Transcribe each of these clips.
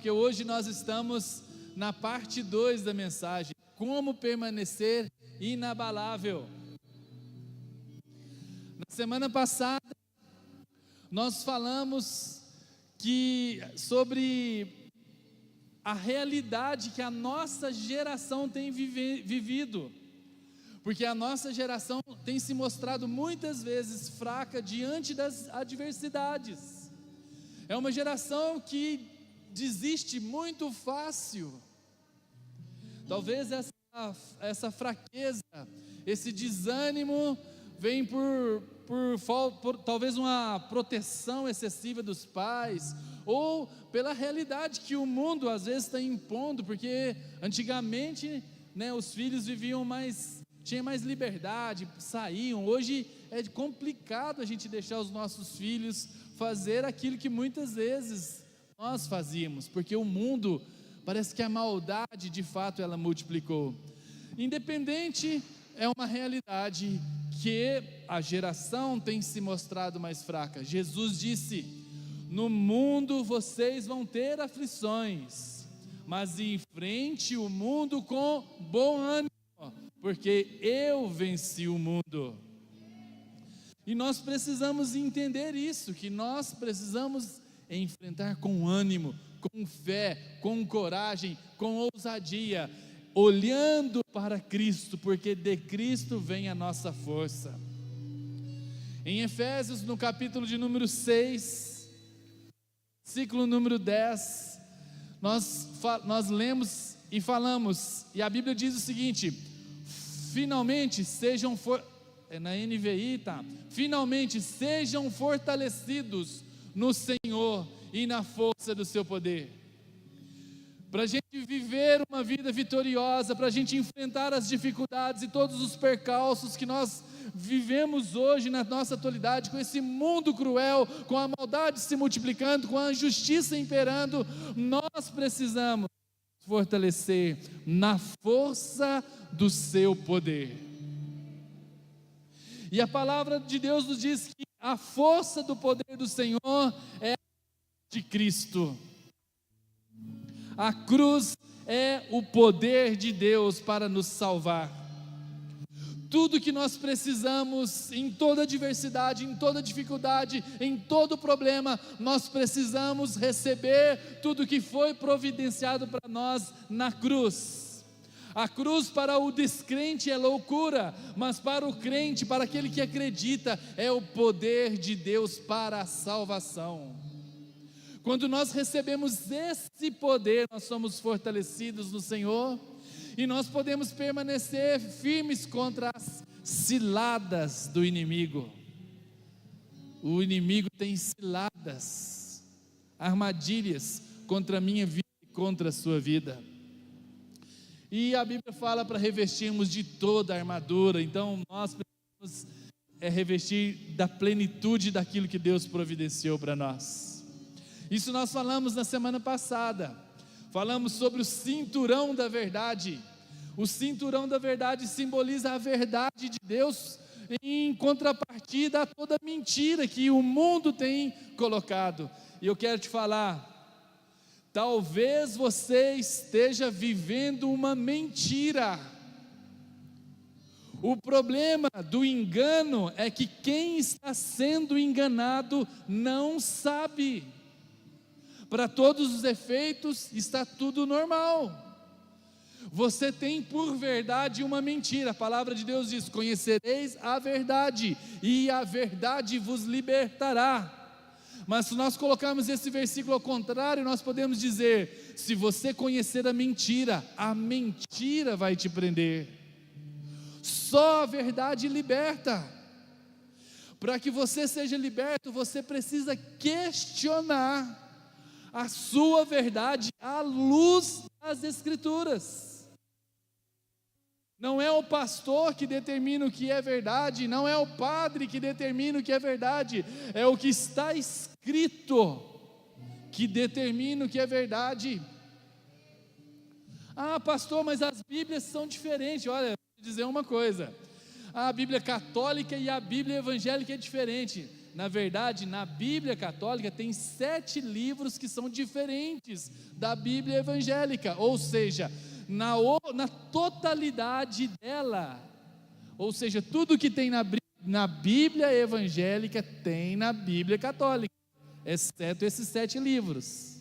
porque hoje nós estamos na parte 2 da mensagem, como permanecer inabalável. Na semana passada, nós falamos sobre a realidade que a nossa geração tem vivido, porque a nossa geração tem se mostrado muitas vezes fraca diante das adversidades. É uma geração que desiste muito fácil. Talvez essa fraqueza, esse desânimo vem por talvez uma proteção excessiva dos pais, ou pela realidade que o mundo às vezes está impondo, porque antigamente, os filhos tinham mais liberdade, saíam. Hoje é complicado a gente deixar os nossos filhos fazer aquilo que muitas vezes nós fazíamos, porque o mundo, parece que a maldade de fato ela multiplicou. Independente, é uma realidade que a geração tem se mostrado mais fraca. Jesus disse: no mundo vocês vão ter aflições, mas enfrente o mundo com bom ânimo, porque eu venci o mundo. E nós precisamos entender isso, que nós precisamos enfrentar com ânimo, com fé, com coragem, com ousadia, olhando para Cristo, porque de Cristo vem a nossa força. Em Efésios, no capítulo de número 6, versículo número 10, nós lemos e falamos, e a Bíblia diz o seguinte: finalmente sejam na NVI, finalmente sejam fortalecidos no Senhor e na força do seu poder. Para a gente viver uma vida vitoriosa, para a gente enfrentar as dificuldades e todos os percalços que nós vivemos hoje na nossa atualidade, com esse mundo cruel, com a maldade se multiplicando, com a injustiça imperando, nós precisamos fortalecer na força do seu poder. E a palavra de Deus nos diz que a força do poder do Senhor é de Cristo. A cruz é o poder de Deus para nos salvar. Tudo que nós precisamos, em toda adversidade, em toda dificuldade, em todo problema, nós precisamos receber tudo que foi providenciado para nós na cruz. A cruz para o descrente é loucura, mas para o crente, para aquele que acredita, é o poder de Deus para a salvação. Quando nós recebemos esse poder, nós somos fortalecidos no Senhor, e nós podemos permanecer firmes contra as ciladas do inimigo. O inimigo tem ciladas, armadilhas contra a minha vida e contra a sua vida. E a Bíblia fala para revestirmos de toda a armadura. Então nós precisamos revestir da plenitude daquilo que Deus providenciou para nós. Isso nós falamos na semana passada. Falamos sobre o cinturão da verdade. O cinturão da verdade simboliza a verdade de Deus em contrapartida a toda mentira que o mundo tem colocado. E eu quero te falar, talvez você esteja vivendo uma mentira. O problema do engano é que quem está sendo enganado não sabe. Para todos os efeitos está tudo normal. Você tem por verdade uma mentira. A palavra de Deus diz: conhecereis a verdade, e a verdade vos libertará. Mas se nós colocarmos esse versículo ao contrário, nós podemos dizer: se você conhecer a mentira vai te prender. Só a verdade liberta. Para que você seja liberto, você precisa questionar a sua verdade à luz das Escrituras. Não é o pastor que determina o que é verdade, não é o padre que determina o que é verdade, é o que está escrito que determina o que é verdade. Ah, pastor, mas as Bíblias são diferentes. Olha, vou te dizer uma coisa: a Bíblia católica e a Bíblia evangélica é diferente. na verdade, na Bíblia católica tem 7 livros que são diferentes da Bíblia evangélica, ou seja, na totalidade dela, ou seja, tudo que tem na Bíblia evangélica tem na Bíblia católica, exceto esses 7 livros.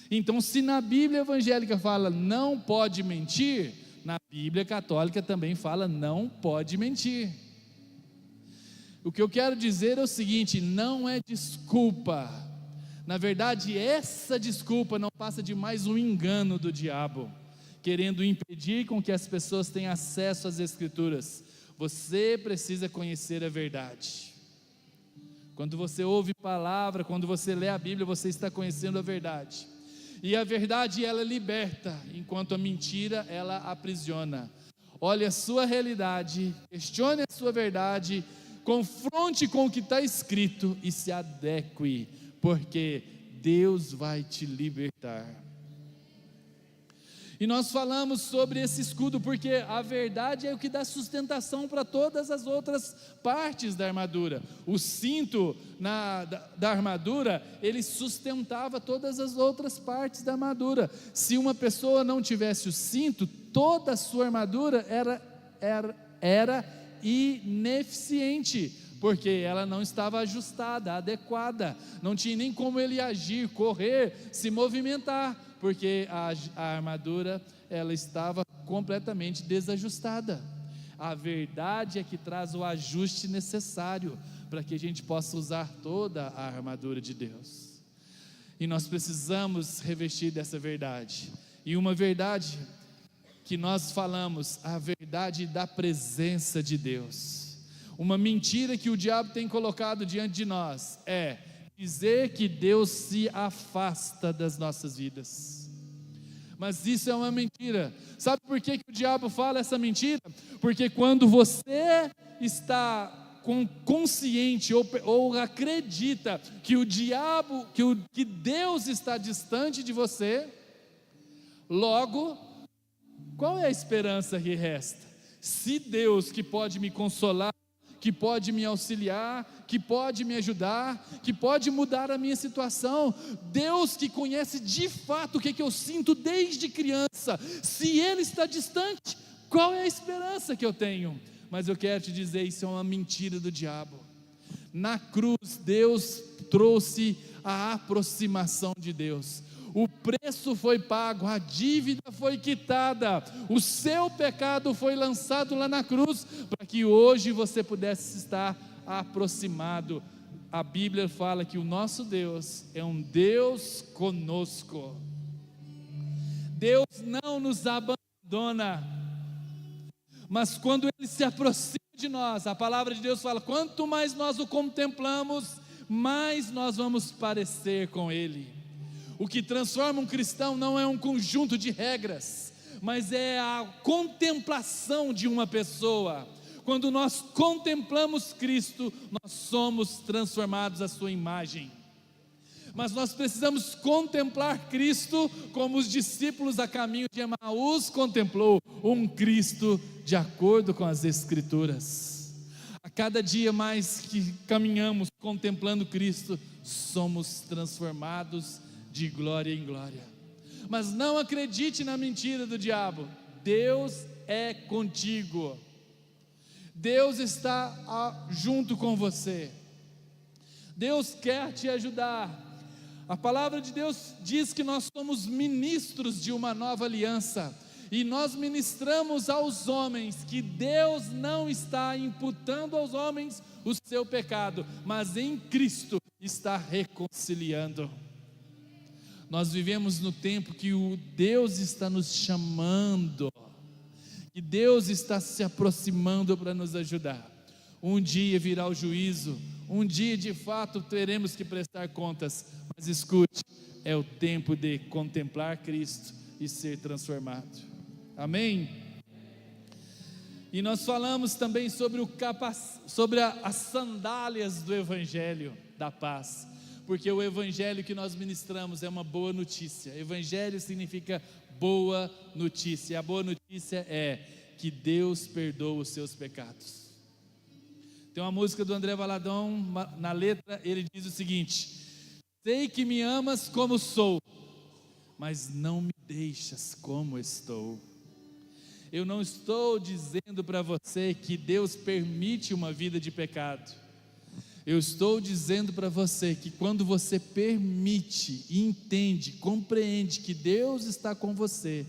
Então, se na Bíblia evangélica fala não pode mentir, na Bíblia católica também fala não pode mentir. O que eu quero dizer é o seguinte: não é desculpa. Na verdade, essa desculpa não passa de mais um engano do diabo, querendo impedir com que as pessoas tenham acesso às Escrituras. Você precisa conhecer a verdade. Quando você ouve palavra, quando você lê a Bíblia, você está conhecendo a verdade. E a verdade, ela liberta, enquanto a mentira, ela aprisiona. Olhe a sua realidade, questione a sua verdade, confronte com o que está escrito e se adeque, porque Deus vai te libertar. E nós falamos sobre esse escudo porque a verdade é o que dá sustentação para todas as outras partes da armadura. O cinto da armadura, ele sustentava todas as outras partes da armadura. Se uma pessoa não tivesse o cinto, toda a sua armadura era ineficiente, porque ela não estava ajustada, adequada, não tinha nem como ele agir, correr, se movimentar, porque a armadura, ela estava completamente desajustada. A verdade é que traz o ajuste necessário, para que a gente possa usar toda a armadura de Deus, e nós precisamos revestir dessa verdade, e uma verdade que nós falamos, a verdade da presença de Deus. Uma mentira que o diabo tem colocado diante de nós é dizer que Deus se afasta das nossas vidas, mas isso é uma mentira. Sabe por que o diabo fala essa mentira? Porque quando você está consciente ou acredita que o diabo, que Deus está distante de você, logo, qual é a esperança que resta? Se Deus, que pode me consolar, que pode me auxiliar, que pode me ajudar, que pode mudar a minha situação, Deus que conhece de fato o que eu sinto desde criança, se Ele está distante, qual é a esperança que eu tenho? Mas eu quero te dizer, isso é uma mentira do diabo. Na cruz, Deus trouxe a aproximação de Deus. O preço foi pago, a dívida foi quitada, o seu pecado foi lançado lá na cruz, para que hoje você pudesse estar aproximado. A Bíblia fala que o nosso Deus é um Deus conosco. Deus não nos abandona, mas quando Ele se aproxima de nós, a palavra de Deus fala, quanto mais nós o contemplamos, mais nós vamos parecer com Ele. O que transforma um cristão não é um conjunto de regras, mas é a contemplação de uma pessoa. Quando nós contemplamos Cristo, nós somos transformados à sua imagem. Mas nós precisamos contemplar Cristo como os discípulos a caminho de Emaús contemplou um Cristo de acordo com as Escrituras. A cada dia mais que caminhamos contemplando Cristo, somos transformados de glória em glória. Mas não acredite na mentira do diabo. Deus é contigo. Deus está junto com você. Deus quer te ajudar. A palavra de Deus diz que nós somos ministros de uma nova aliança, e nós ministramos aos homens que Deus não está imputando aos homens o seu pecado, mas em Cristo está reconciliando. Nós vivemos no tempo que o Deus está nos chamando, que Deus está se aproximando para nos ajudar. Um dia virá o juízo, um dia de fato teremos que prestar contas, mas escute, é o tempo de contemplar Cristo e ser transformado. Amém? E nós falamos também sobre as sandálias do Evangelho da paz, porque o Evangelho que nós ministramos é uma boa notícia. Evangelho significa boa notícia. A boa notícia é que Deus perdoa os seus pecados. Tem uma música do André Valadão, na letra ele diz o seguinte: sei que me amas como sou, mas não me deixas como estou. Eu não estou dizendo para você que Deus permite uma vida de pecado. Eu estou dizendo para você que quando você permite, entende, compreende que Deus está com você,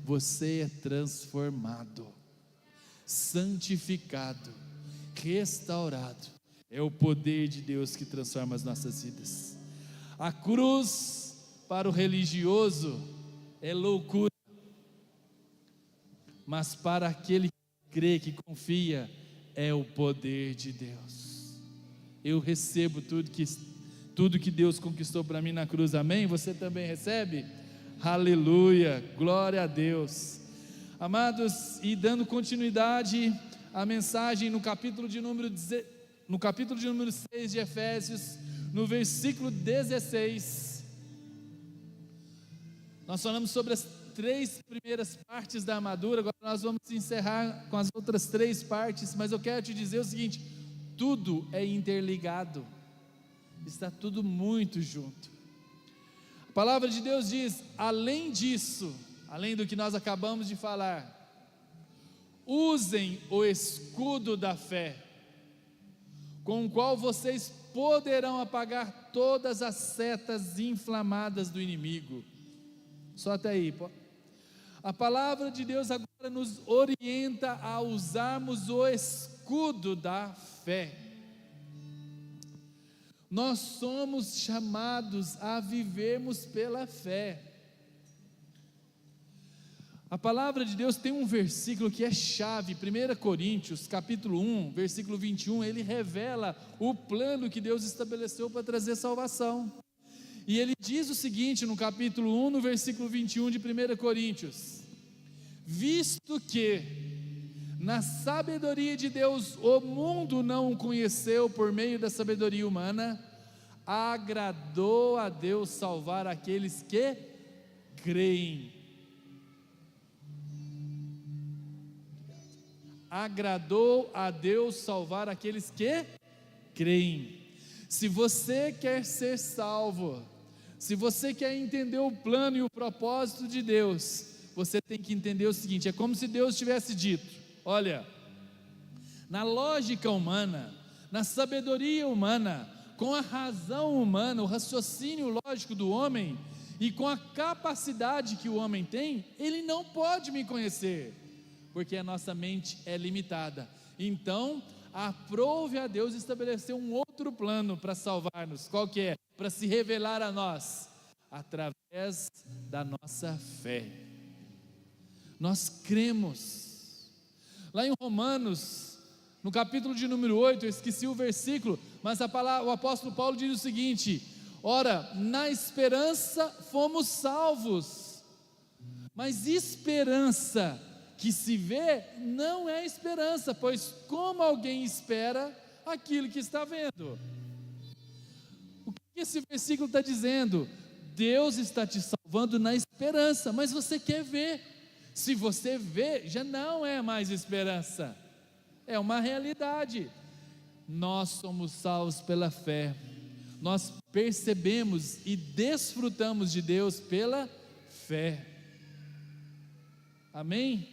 você é transformado, santificado, restaurado. É o poder de Deus que transforma as nossas vidas. A cruz para o religioso é loucura, mas para aquele que crê, que confia, é o poder de Deus. Eu recebo tudo que Deus conquistou para mim na cruz, amém? Você também recebe? Aleluia, glória a Deus. Amados, e dando continuidade à mensagem no capítulo de número 6 de Efésios, no versículo 16, nós falamos sobre as 3 primeiras partes da armadura. Agora nós vamos encerrar com as outras 3 partes, mas eu quero te dizer o seguinte: tudo é interligado, está tudo muito junto. A palavra de Deus diz, além disso, além do que nós acabamos de falar, usem o escudo da fé, com o qual vocês poderão apagar todas as setas inflamadas do inimigo. Só até aí. A palavra de Deus agora nos orienta a usarmos o escudo da fé. Nós somos chamados a vivermos pela fé. A palavra de Deus tem um versículo que é chave, 1 Coríntios, capítulo 1, versículo 21, ele revela o plano que Deus estabeleceu para trazer salvação. E ele diz o seguinte no capítulo 1, no versículo 21 de 1 Coríntios: visto que na sabedoria de Deus o mundo não o conheceu por meio da sabedoria humana, agradou a Deus salvar aqueles que creem. Agradou a Deus salvar aqueles que creem. Se você quer ser salvo, se você quer entender o plano e o propósito de Deus, você tem que entender o seguinte: é como se Deus tivesse dito: olha, na lógica humana, na sabedoria humana, com a razão humana, o raciocínio lógico do homem, e com a capacidade que o homem tem, ele não pode me conhecer, porque a nossa mente é limitada. Então, aprove a Deus estabelecer um outro plano para salvar-nos. Qual que é? Para se revelar a nós, através da nossa fé. Nós cremos. Lá em Romanos, no capítulo de número 8, eu esqueci o versículo, mas o apóstolo Paulo diz o seguinte: ora, na esperança fomos salvos, mas esperança que se vê não é esperança, pois como alguém espera aquilo que está vendo? O que esse versículo está dizendo? Deus está te salvando na esperança, mas você quer ver. Se você vê, já não é mais esperança, é uma realidade. Nós somos salvos pela fé, nós percebemos e desfrutamos de Deus pela fé, amém?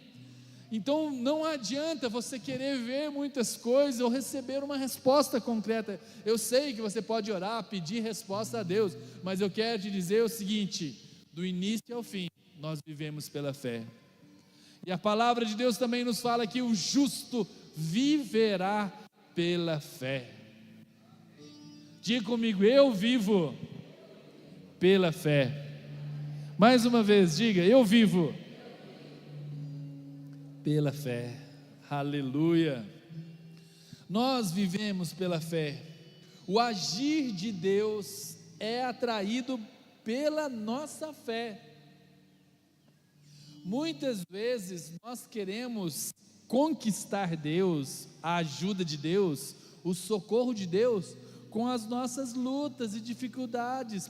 Então não adianta você querer ver muitas coisas ou receber uma resposta concreta. Eu sei que você pode orar, pedir resposta a Deus, mas eu quero te dizer o seguinte: do início ao fim, nós vivemos pela fé. E a palavra de Deus também nos fala que o justo viverá pela fé. Diga comigo: eu vivo pela fé. Mais uma vez, diga: eu vivo pela fé. Aleluia. Nós vivemos pela fé. O agir de Deus é atraído pela nossa fé. Muitas vezes nós queremos conquistar Deus, a ajuda de Deus, o socorro de Deus, com as nossas lutas e dificuldades,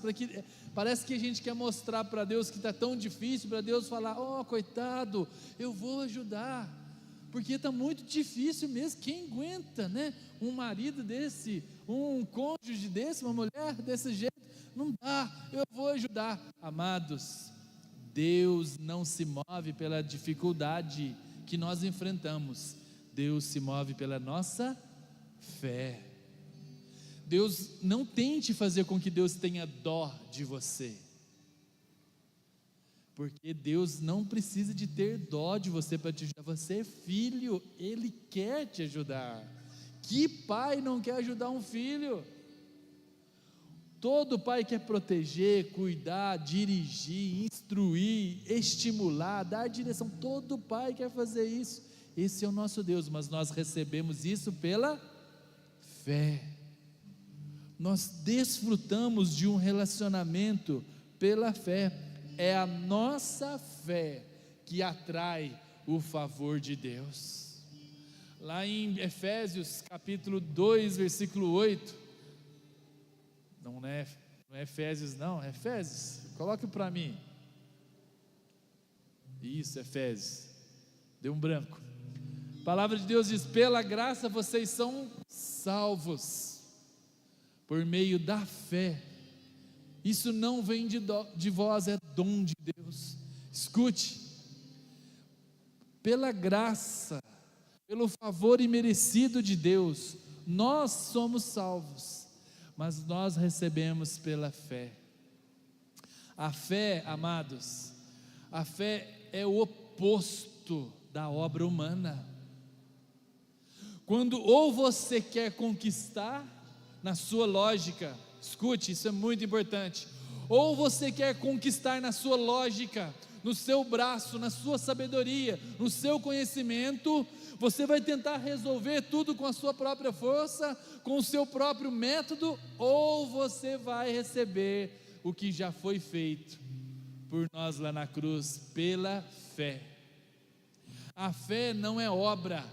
parece que a gente quer mostrar para Deus que está tão difícil, para Deus falar: oh, coitado, eu vou ajudar. porque está muito difícil mesmo. Quem aguenta, né? Um marido desse, um cônjuge desse, uma mulher desse jeito? Não dá, eu vou ajudar. Amados, Deus não se move pela dificuldade que nós enfrentamos, Deus se move pela nossa fé. Deus, não tente fazer com que Deus tenha dó de você, porque Deus não precisa de ter dó de você para te ajudar. Você é filho, Ele quer te ajudar. Que pai não quer ajudar um filho? Todo pai quer proteger, cuidar, dirigir, instruir, estimular, dar direção. Todo pai quer fazer isso. Esse é o nosso Deus, mas nós recebemos isso pela fé. Nós desfrutamos de um relacionamento pela fé. É a nossa fé que atrai o favor de Deus. Lá em Efésios capítulo 2, versículo 8, não é Efésios não, é Efésios, coloque para mim, isso, Efésios, deu um branco. A palavra de Deus diz: pela graça vocês são salvos, por meio da fé. Isso não vem de vós, é dom de Deus. Escute, pela graça, pelo favor imerecido de Deus, nós somos salvos, mas nós recebemos pela fé. A fé, amados, a fé é o oposto da obra humana. Quando ou você quer conquistar na sua lógica, escute, isso é muito importante, ou você quer conquistar na sua lógica, no seu braço, na sua sabedoria, no seu conhecimento, você vai tentar resolver tudo com a sua própria força, com o seu próprio método, ou você vai receber o que já foi feito por nós lá na cruz, pela fé. A fé não é obra,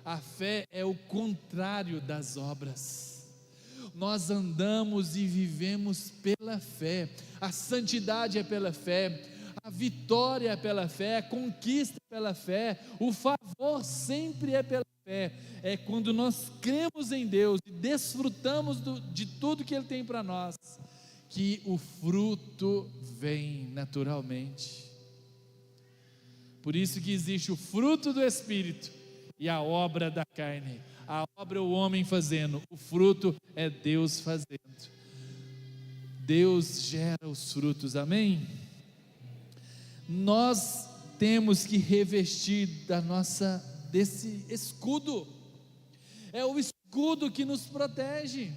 a fé é o contrário das obras. Nós andamos e vivemos pela fé, a santidade é pela fé, a vitória é pela fé, a conquista é pela fé, o favor sempre é pela fé. É quando nós cremos em Deus e desfrutamos de tudo que Ele tem para nós, que o fruto vem naturalmente. Por isso que existe o fruto do Espírito e a obra da carne. A obra é o homem fazendo, o fruto é Deus fazendo. Deus gera os frutos, amém? Nós temos que revestir desse escudo. É o escudo que nos protege,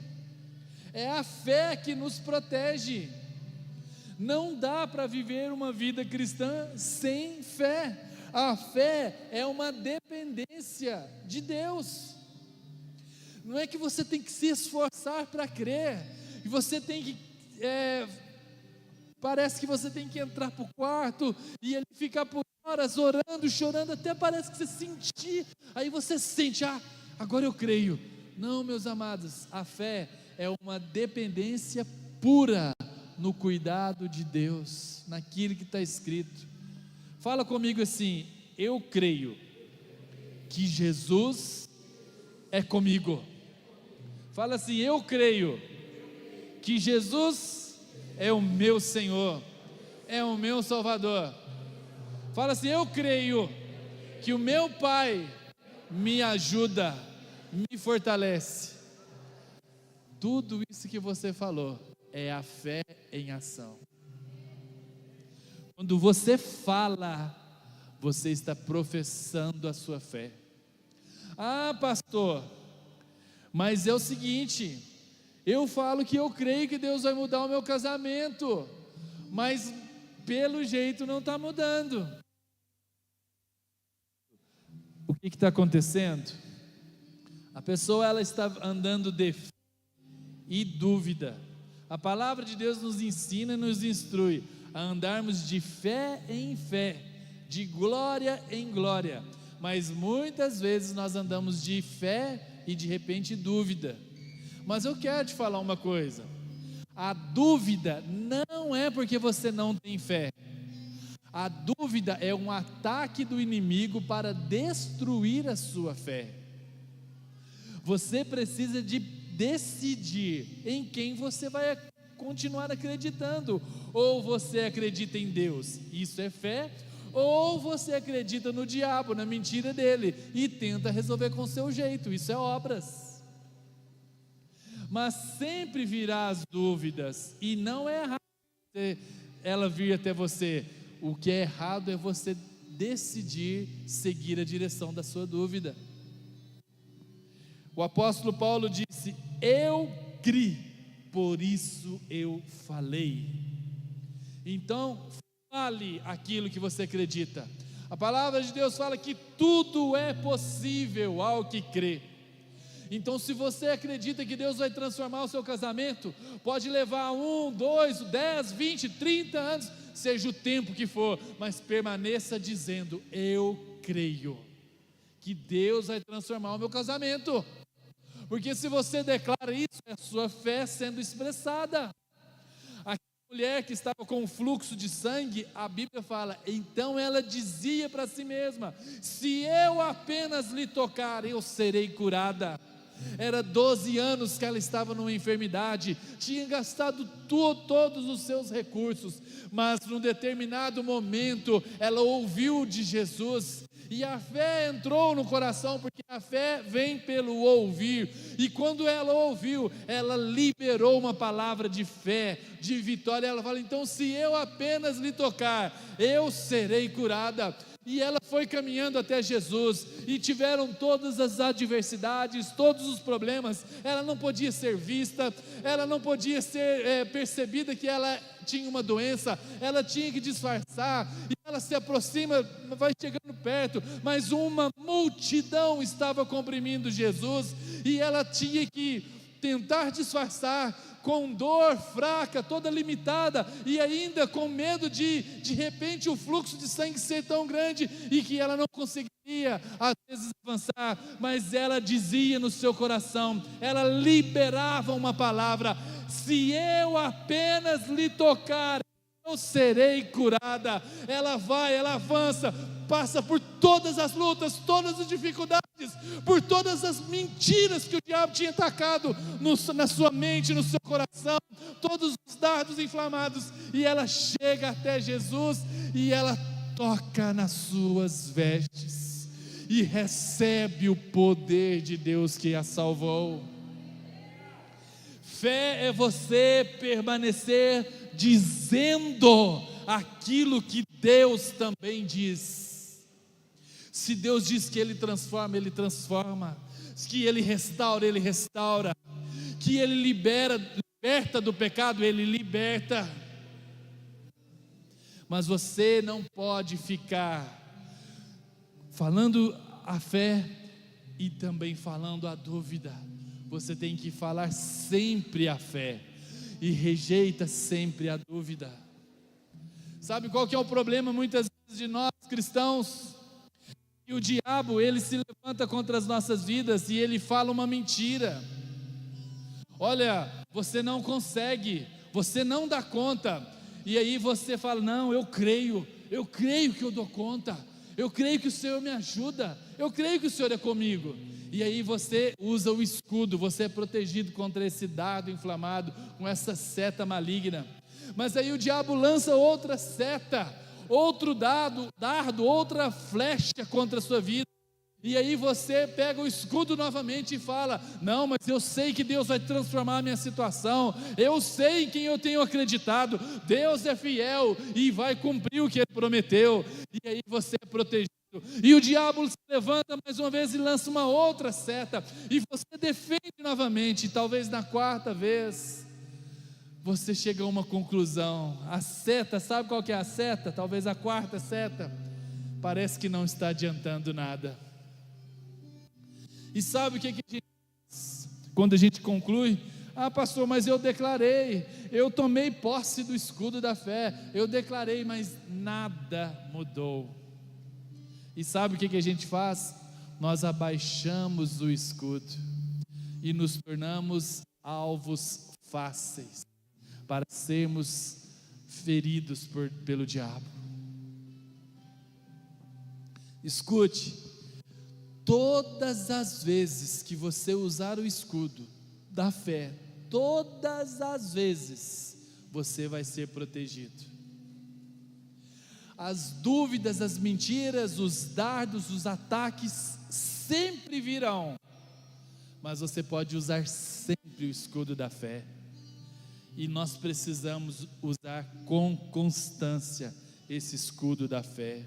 é a fé que nos protege. Não dá para viver uma vida cristã sem fé. A fé é uma dependência de Deus. Não é que você tem que se esforçar para crer, e você tem que parece que você tem que entrar para o quarto e ele ficar por horas orando, chorando, até parece que você sentir, aí você sente, agora eu creio. Não, meus amados, a fé é uma dependência pura no cuidado de Deus, naquilo que está escrito. Fala comigo assim: eu creio que Jesus é comigo. Fala assim: eu creio que Jesus é o meu Senhor, é o meu Salvador. Fala assim: eu creio que o meu Pai me ajuda, me fortalece. Tudo isso que você falou é a fé em ação. Quando você fala, você está professando a sua fé. Pastor, mas é o seguinte, eu falo que eu creio que Deus vai mudar o meu casamento, mas pelo jeito não está mudando. O que está acontecendo? A pessoa ela está andando de fé e dúvida. A palavra de Deus nos ensina e nos instrui a andarmos de fé em fé, de glória em glória, mas muitas vezes nós andamos de fé e de repente dúvida. Mas eu quero te falar uma coisa: a dúvida não é porque você não tem fé, A dúvida é um ataque do inimigo para destruir a sua fé. Você precisa de decidir em quem você vai continuar acreditando. Ou você acredita em Deus, isso é fé, ou você acredita no diabo, na mentira dele, e tenta resolver com o seu jeito, isso é obras. Mas sempre virá as dúvidas, e não é errado ela vir até você. O que é errado é você decidir seguir a direção da sua dúvida. O apóstolo Paulo disse: eu criei, por isso eu falei. Então, fale aquilo que você acredita. A palavra de Deus fala que tudo é possível ao que crê. Então, se você acredita que Deus vai transformar o seu casamento, pode levar 1, 2, 10, 20, 30 anos, seja o tempo que for, mas permaneça dizendo: eu creio que Deus vai transformar o meu casamento. Porque se você declara isso, é a sua fé sendo expressada. A mulher que estava com um fluxo de sangue, a Bíblia fala, então ela dizia para si mesma: se eu apenas lhe tocar, eu serei curada. Era 12 anos que ela estava numa enfermidade, tinha gastado todos os seus recursos, mas num determinado momento, ela ouviu de Jesus, e a fé entrou no coração, porque a fé vem pelo ouvir, e quando ela ouviu, ela liberou uma palavra de fé, de vitória. Ela fala: então se eu apenas lhe tocar, eu serei curada. E ela foi caminhando até Jesus, e tiveram todas as adversidades, todos os problemas. Ela não podia ser vista, ela não podia ser percebida que ela tinha uma doença, ela tinha que disfarçar, e ela se aproxima, vai chegando perto, mas uma multidão estava comprimindo Jesus, e ela tinha que tentar disfarçar, com dor fraca, toda limitada, e ainda com medo de repente o fluxo de sangue ser tão grande, e que ela não conseguiria às vezes avançar, mas ela dizia no seu coração, ela liberava uma palavra: se eu apenas lhe tocar, eu serei curada. Ela vai, ela avança, passa por todas as lutas, todas as dificuldades, por todas as mentiras que o diabo tinha atacado na sua mente, no seu coração, todos os dardos inflamados, e ela chega até Jesus, e ela toca nas suas vestes, e recebe o poder de Deus que a salvou. Fé é você permanecer dizendo aquilo que Deus também diz. Se Deus diz que Ele transforma, Ele transforma. Que Ele restaura, Ele restaura. Que Ele liberta do pecado, Ele liberta. Mas você não pode ficar falando a fé e também falando a dúvida. Você tem que falar sempre a fé e rejeita sempre a dúvida. Sabe qual que é o problema muitas vezes de nós cristãos? Que o diabo, ele se levanta contra as nossas vidas e ele fala uma mentira. Olha, você não consegue, você não dá conta. E aí você fala: não, eu creio que eu dou conta, eu creio que o Senhor me ajuda, eu creio que o Senhor é comigo. E aí você usa o escudo, você é protegido contra esse dardo inflamado, com essa seta maligna. Mas aí o diabo lança outra seta, outro dardo, outra flecha contra a sua vida. E aí você pega o escudo novamente e fala: não, mas eu sei que Deus vai transformar a minha situação, eu sei em quem eu tenho acreditado, Deus é fiel e vai cumprir o que Ele prometeu. E aí você é protegido. E o diabo se levanta mais uma vez e lança uma outra seta, e você defende novamente, e talvez na quarta vez você chega a uma conclusão. A seta, sabe qual que é a seta? Talvez a quarta seta, parece que não está adiantando nada. E sabe o que a gente faz quando a gente conclui? Ah, pastor, mas eu declarei, eu tomei posse do escudo da fé, eu declarei, mas nada mudou. E sabe o que a gente faz? Nós abaixamos o escudo e nos tornamos alvos fáceis para sermos feridos pelo diabo. Escute, todas as vezes que você usar o escudo da fé, todas as vezes, você vai ser protegido. As dúvidas, as mentiras, os dardos, os ataques sempre virão, mas você pode usar sempre o escudo da fé, e nós precisamos usar com constância esse escudo da fé.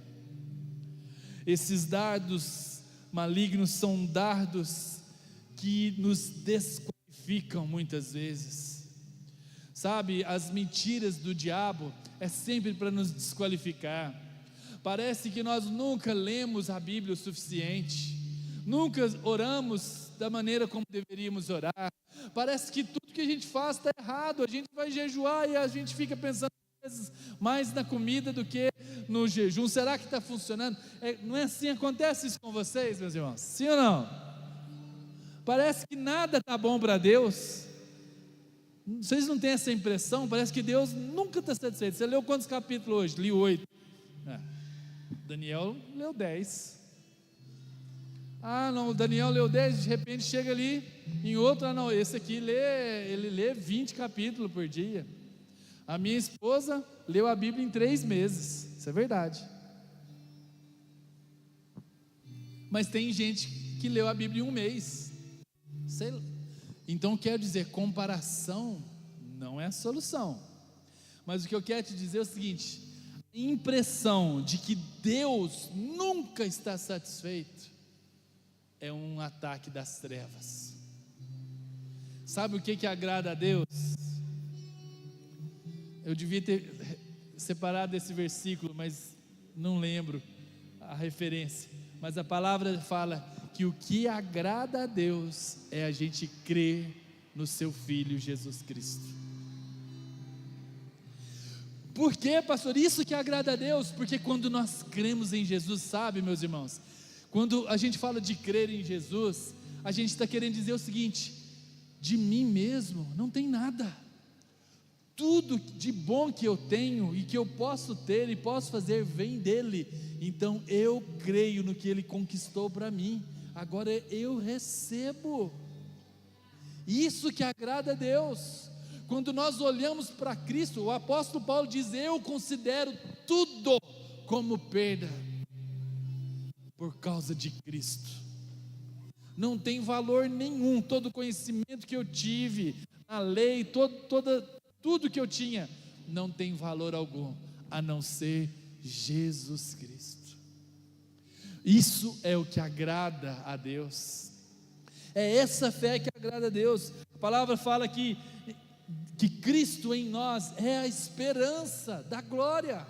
Esses dardos malignos são dardos que nos desqualificam muitas vezes, sabe? As mentiras do diabo é sempre para nos desqualificar. Parece que nós nunca lemos a Bíblia o suficiente, nunca oramos da maneira como deveríamos orar, parece que tudo que a gente faz está errado. A gente vai jejuar e a gente fica pensando mais na comida do que no jejum. Será que está funcionando? Não é assim? Acontece isso com vocês, meus irmãos? Sim ou não? Parece que nada está bom para Deus. Vocês não têm essa impressão? Parece que Deus nunca está satisfeito. Você leu quantos capítulos hoje? Li 8. Daniel leu 10. Não, o Daniel leu 10, de repente chega ali em outro, não, esse aqui ele lê 20 capítulos por dia. A minha esposa leu a Bíblia em 3 meses, isso é verdade. Mas tem gente que leu a Bíblia em 1 mês, sei lá. Então quero dizer, comparação não é a solução, mas o que eu quero te dizer é o seguinte: a impressão de que Deus nunca está satisfeito é um ataque das trevas. Sabe o que agrada a Deus? Eu devia ter separado esse versículo, mas não lembro a referência. Mas a palavra fala que o que agrada a Deus é a gente crer no seu Filho Jesus Cristo. Por quê, pastor? Isso que agrada a Deus, porque quando nós cremos em Jesus, sabe, meus irmãos, quando a gente fala de crer em Jesus, a gente está querendo dizer o seguinte: de mim mesmo não tem nada, tudo de bom que eu tenho e que eu posso ter e posso fazer vem dele. Então eu creio no que ele conquistou para mim, agora eu recebo. Isso que agrada a Deus. Quando nós olhamos para Cristo, o apóstolo Paulo diz: eu considero tudo como perda por causa de Cristo. Não tem valor nenhum todo o conhecimento que eu tive na lei, tudo que eu tinha, não tem valor algum, a não ser Jesus Cristo. Isso é o que agrada a Deus, é essa fé que agrada a Deus. A palavra fala que Cristo em nós é a esperança da glória.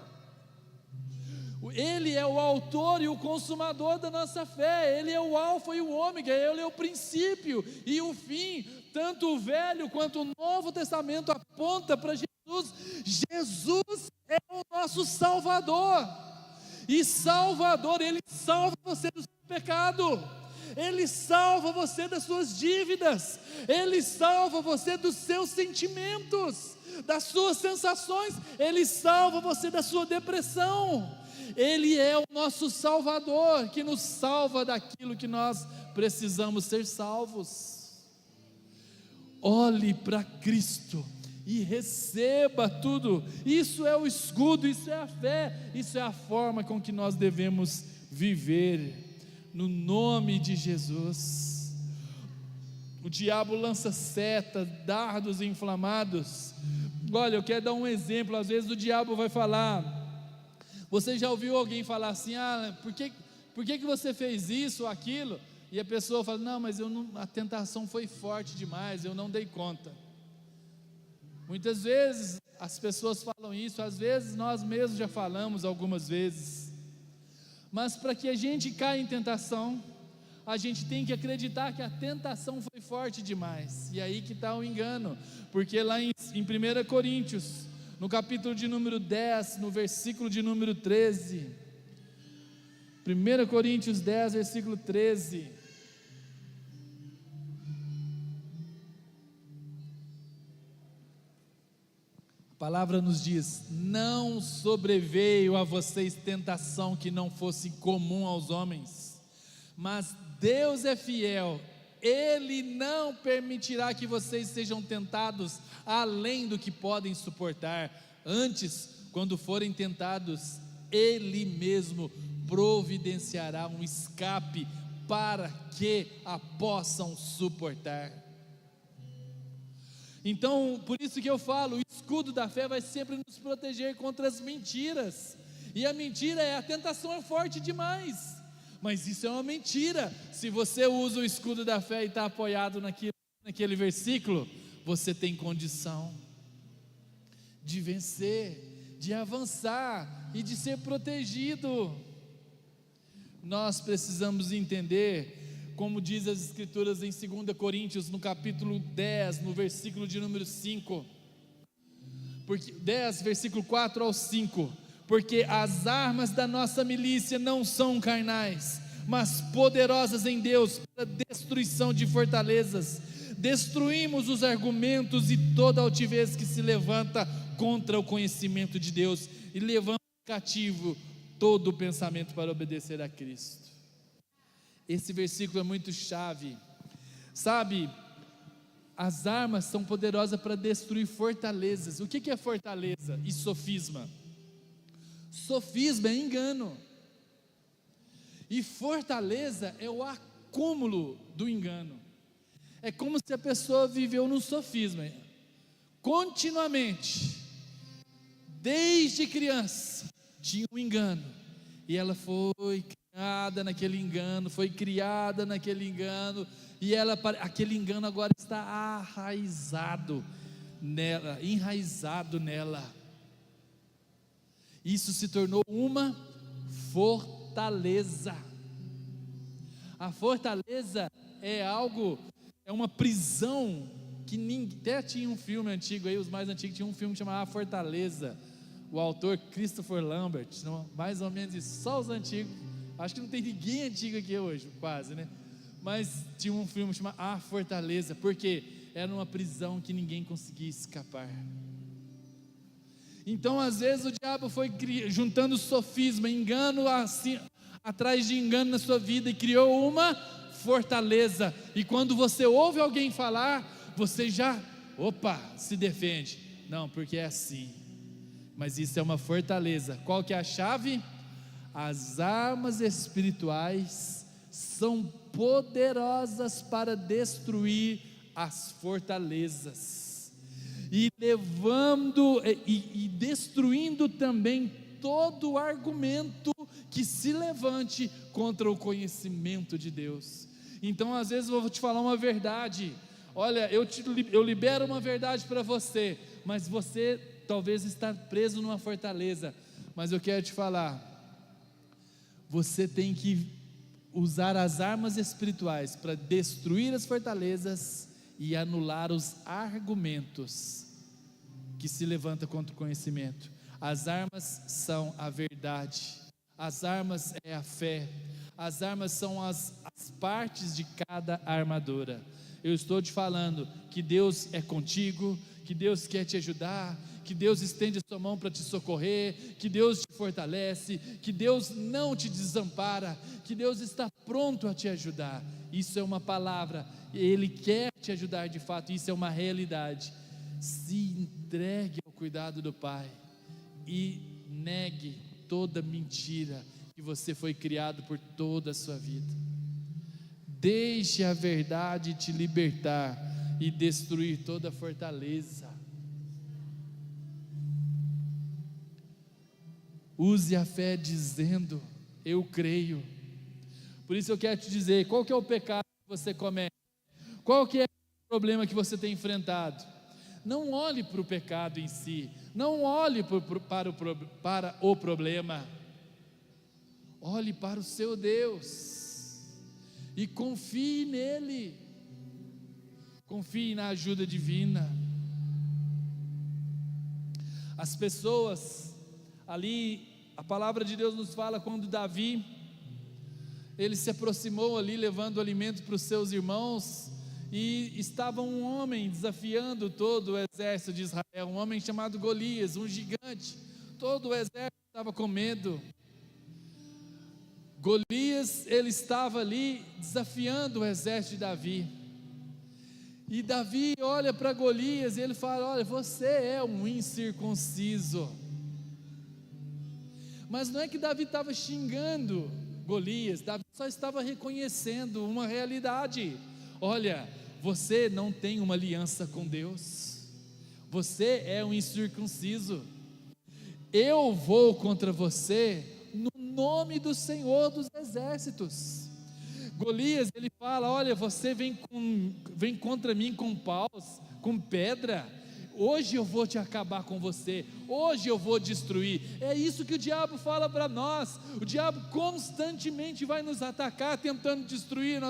Ele é o autor e o consumador da nossa fé, Ele é o alfa e o ômega, Ele é o princípio e o fim. Tanto o Velho quanto o Novo Testamento aponta para Jesus. Jesus é o nosso Salvador, e Salvador, Ele salva você do seu pecado, Ele salva você das suas dívidas, Ele salva você dos seus sentimentos, das suas sensações, Ele salva você da sua depressão. Ele é o nosso Salvador, que nos salva daquilo que nós precisamos ser salvos. Olhe para Cristo e receba tudo. Isso é o escudo, isso é a fé, isso é a forma com que nós devemos viver, no nome de Jesus. O diabo lança setas, dardos inflamados. Olha, eu quero dar um exemplo. Às vezes o diabo vai falar. Você já ouviu alguém falar assim: por que você fez isso ou aquilo? E a pessoa fala: não, mas a tentação foi forte demais, eu não dei conta. Muitas vezes as pessoas falam isso, às vezes nós mesmos já falamos algumas vezes. Mas para que a gente caia em tentação, a gente tem que acreditar que a tentação foi forte demais. E aí que está o engano, porque lá em 1 Coríntios, no capítulo de número 10, no versículo de número 13, 1 Coríntios 10, versículo 13, a palavra nos diz: não sobreveio a vocês tentação que não fosse comum aos homens, mas Deus é fiel, Ele não permitirá que vocês sejam tentados além do que podem suportar. Antes, quando forem tentados, Ele mesmo providenciará um escape para que a possam suportar. Então, por isso que eu falo, o escudo da fé vai sempre nos proteger contra as mentiras. E a mentira a tentação é forte demais. Mas isso é uma mentira. Se você usa o escudo da fé e está apoiado naquele versículo, você tem condição de vencer, de avançar e de ser protegido. Nós precisamos entender, como diz as Escrituras em 2 Coríntios, no capítulo 10, no versículo de número 5, 10, versículo 4 ao 5, porque as armas da nossa milícia não são carnais, mas poderosas em Deus para destruição de fortalezas. Destruímos os argumentos e toda altivez que se levanta contra o conhecimento de Deus, e levamos cativo todo o pensamento para obedecer a Cristo. Esse versículo é muito chave, sabe? As armas são poderosas para destruir fortalezas. O que é fortaleza e sofisma? Sofisma é engano, e fortaleza é o acúmulo do engano. É como se a pessoa viveu num sofisma, continuamente, desde criança, tinha um engano, e ela foi criada naquele engano, e aquele engano agora está enraizado nela. Isso se tornou uma fortaleza. A fortaleza é uma prisão que até tinha um filme antigo aí, os mais antigos tinham um filme chamado A Fortaleza, o autor Christopher Lambert, mais ou menos isso, só os antigos, acho que não tem ninguém antigo aqui hoje, quase, né? Mas tinha um filme chamado A Fortaleza, porque era uma prisão que ninguém conseguia escapar. Então às vezes o diabo foi juntando sofisma, engano assim, atrás de engano na sua vida, e criou uma fortaleza, e quando você ouve alguém falar, você já, se defende, não, porque é assim, mas isso é uma fortaleza. Qual que é a chave? As armas espirituais são poderosas para destruir as fortalezas, e levando e destruindo também todo argumento que se levante contra o conhecimento de Deus. Então às vezes eu vou te falar uma verdade, olha, eu libero uma verdade para você, mas você talvez está preso numa fortaleza, mas eu quero te falar, você tem que usar as armas espirituais para destruir as fortalezas e anular os argumentos que se levantam contra o conhecimento. As armas são a verdade, as armas é a fé, as armas são as partes de cada armadura. Eu estou te falando que Deus é contigo, que Deus quer te ajudar, que Deus estende a sua mão para te socorrer, que Deus te fortalece, que Deus não te desampara, que Deus está pronto a te ajudar. Isso é uma palavra, Ele quer te ajudar de fato, isso é uma realidade. Se entregue ao cuidado do Pai e negue toda mentira que você foi criado por toda a sua vida. Deixe a verdade te libertar e destruir toda fortaleza. Use a fé dizendo: eu creio. Por isso eu quero te dizer, qual que é o pecado que você comete? Qual que é o problema que você tem enfrentado? Não olhe para o pecado em si, não olhe para o problema, olhe para o seu Deus e confie nele, confie na ajuda divina. As pessoas ali, a palavra de Deus nos fala quando Davi, ele se aproximou ali levando alimento para os seus irmãos, e estava um homem desafiando todo o exército de Israel, um homem chamado Golias, um gigante. Todo o exército estava com medo. Golias, ele estava ali desafiando o exército de Davi. E Davi olha para Golias e ele fala: olha, você é um incircunciso. Mas não é que Davi estava xingando Golias, Davi só estava reconhecendo uma realidade. Olha, você não tem uma aliança com Deus, você é um incircunciso. Eu vou contra você no nome do Senhor dos Exércitos. Golias, ele fala: olha, você vem contra mim com paus, com pedra. Hoje eu vou te acabar com você, hoje eu vou destruir. É isso que o diabo fala para nós. O diabo constantemente vai nos atacar, tentando destruir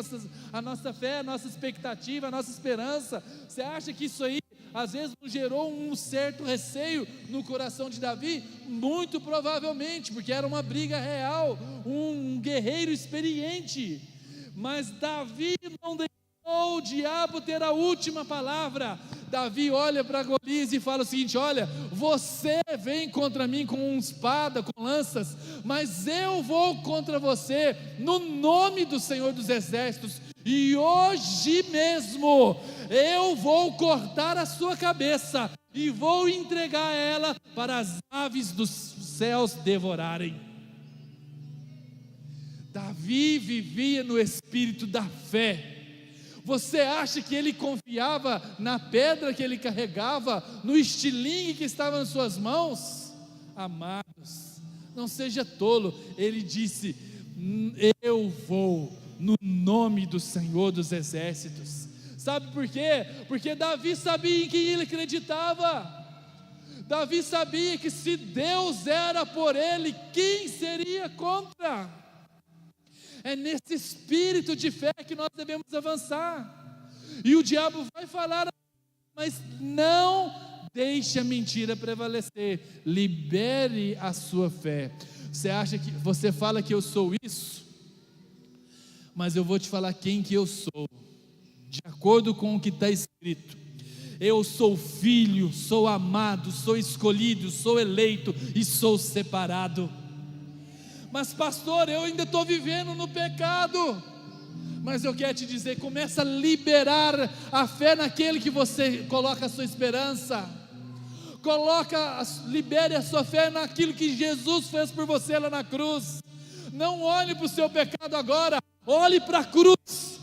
a nossa fé, a nossa expectativa, a nossa esperança. Você acha que isso aí às vezes não gerou um certo receio no coração de Davi? Muito provavelmente, porque era uma briga real, um guerreiro experiente. Mas Davi não deixou o diabo ter a última palavra. Davi olha para Golias e fala o seguinte: olha, você vem contra mim com espada, com lanças, mas eu vou contra você no nome do Senhor dos Exércitos, e hoje mesmo eu vou cortar a sua cabeça e vou entregar ela para as aves dos céus devorarem. Davi vivia no espírito da fé. Você acha que ele confiava na pedra que ele carregava, no estilingue que estava nas suas mãos? Amados, não seja tolo. Ele disse: eu vou no nome do Senhor dos Exércitos. Sabe por quê? Porque Davi sabia em quem ele acreditava. Davi sabia que se Deus era por ele, quem seria contra? É nesse espírito de fé que nós devemos avançar. E o diabo vai falar, mas não deixe a mentira prevalecer. Libere a sua fé. Você fala que eu sou isso, mas eu vou te falar quem que eu sou, de acordo com o que está escrito. Eu sou filho, sou amado, sou escolhido, sou eleito e sou separado. Mas pastor, eu ainda estou vivendo no pecado. Mas eu quero te dizer, começa a liberar a fé naquele que você coloca a sua esperança. Libere a sua fé naquilo que Jesus fez por você lá na cruz. Não olhe para o seu pecado agora, olhe para a cruz.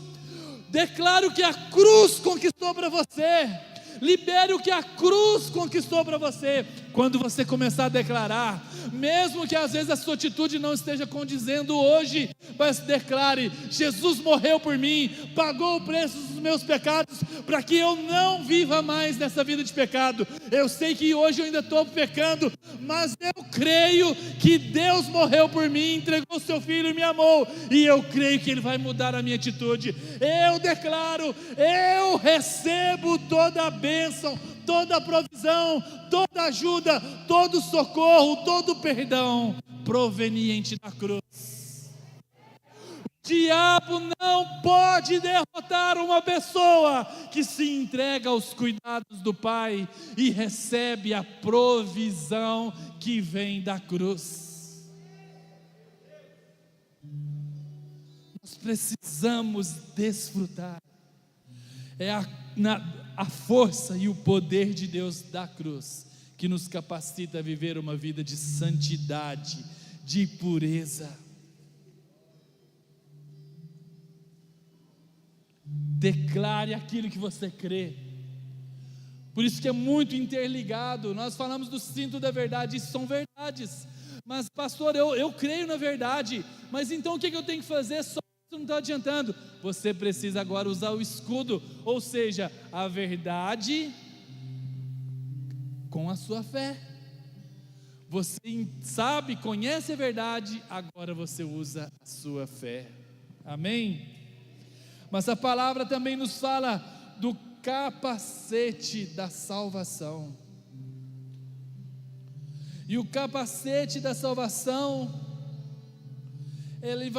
Declare o que a cruz conquistou para você. Libere o que a cruz conquistou para você. Quando você começar a declarar, mesmo que às vezes a sua atitude não esteja condizendo hoje, mas declare: Jesus morreu por mim, pagou o preço dos meus pecados, para que eu não viva mais nessa vida de pecado. Eu sei que hoje eu ainda estou pecando, mas eu creio que Deus morreu por mim, entregou o seu filho e me amou, e eu creio que Ele vai mudar a minha atitude. Eu declaro, eu recebo toda a bênção, toda a provisão, toda a ajuda, todo o socorro, todo o perdão proveniente da cruz. O diabo não pode derrotar uma pessoa que se entrega aos cuidados do Pai e recebe a provisão que vem da cruz. Nós precisamos desfrutar. É a força e o poder de Deus da cruz que nos capacita a viver uma vida de santidade, de pureza. Declare aquilo que você crê. Por isso que é muito interligado. Nós falamos do cinto da verdade, isso são verdades. Mas pastor, eu creio na verdade, mas então o que eu tenho que fazer? Só não está adiantando. Você precisa agora usar o escudo, ou seja, a verdade com a sua fé. Você sabe, conhece a verdade, agora você usa a sua fé. Amém? Mas a palavra também nos fala do capacete da salvação. E o capacete da salvação ele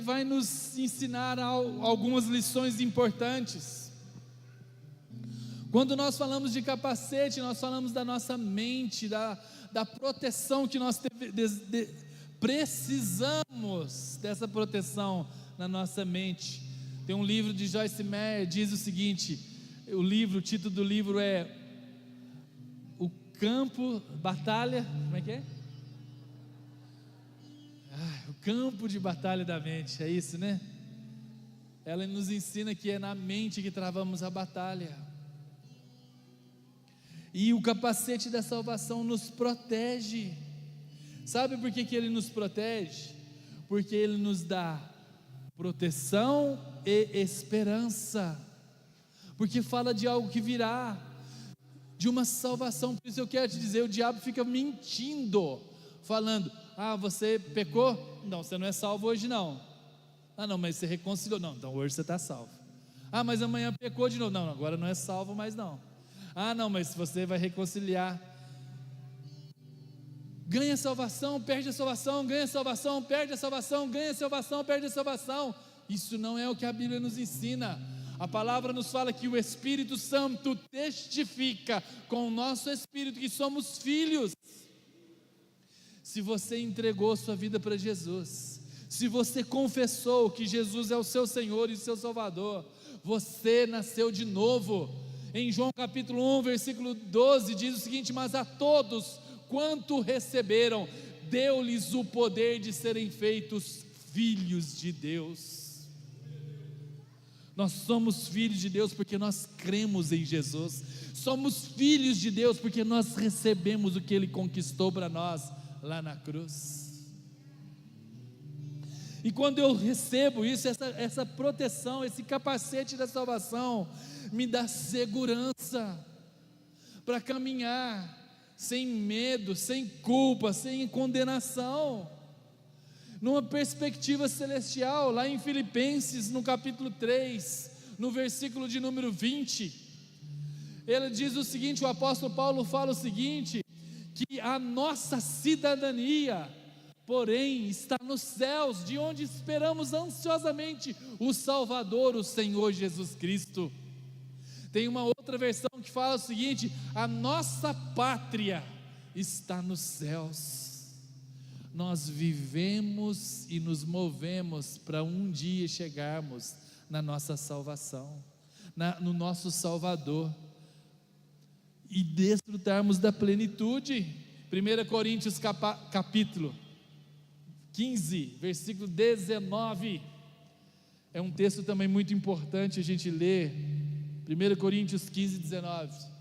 vai nos ensinar algumas lições importantes. Quando nós falamos de capacete, nós falamos da nossa mente, da proteção que nós precisamos dessa proteção na nossa mente. Tem um livro de Joyce Meyer, diz o seguinte, o título do livro é O Campo, Batalha, como é que é? O campo de batalha da mente, é isso, né? Ela nos ensina que é na mente que travamos a batalha. E o capacete da salvação nos protege. Sabe por que ele nos protege? Porque ele nos dá proteção e esperança. Porque fala de algo que virá, de uma salvação. Por isso eu quero te dizer, o diabo fica mentindo, falando: você pecou? Não, você não é salvo hoje não. Não, mas você reconciliou? Não, então hoje você está salvo. Mas amanhã pecou de novo? Não, agora não é salvo mais não. Não, mas você vai reconciliar. Ganha a salvação, perde a salvação, ganha a salvação, perde a salvação, ganha a salvação, perde a salvação. Isso não é o que a Bíblia nos ensina. A palavra nos fala que o Espírito Santo testifica com o nosso espírito que somos filhos. Se você entregou sua vida para Jesus, se você confessou que Jesus é o seu Senhor e o seu Salvador, você nasceu de novo. Em João capítulo 1, versículo 12, diz o seguinte: mas a todos quanto receberam, deu-lhes o poder de serem feitos filhos de Deus. Nós somos filhos de Deus porque nós cremos em Jesus. Somos filhos de Deus porque nós recebemos o que Ele conquistou para nós lá na cruz. E quando eu recebo isso, essa proteção, esse capacete da salvação, me dá segurança para caminhar sem medo, sem culpa, sem condenação, numa perspectiva celestial. Lá em Filipenses, no capítulo 3, no versículo de número 20, ele diz o seguinte, o apóstolo Paulo fala o seguinte, que a nossa cidadania, porém, está nos céus, de onde esperamos ansiosamente o Salvador, o Senhor Jesus Cristo. Tem uma outra versão que fala o seguinte: a nossa pátria está nos céus. Nós vivemos e nos movemos para um dia chegarmos na nossa salvação, no nosso Salvador, e desfrutarmos da plenitude. 1 Coríntios capítulo 15, versículo 19, é um texto também muito importante a gente ler. 1 Coríntios 15, 19.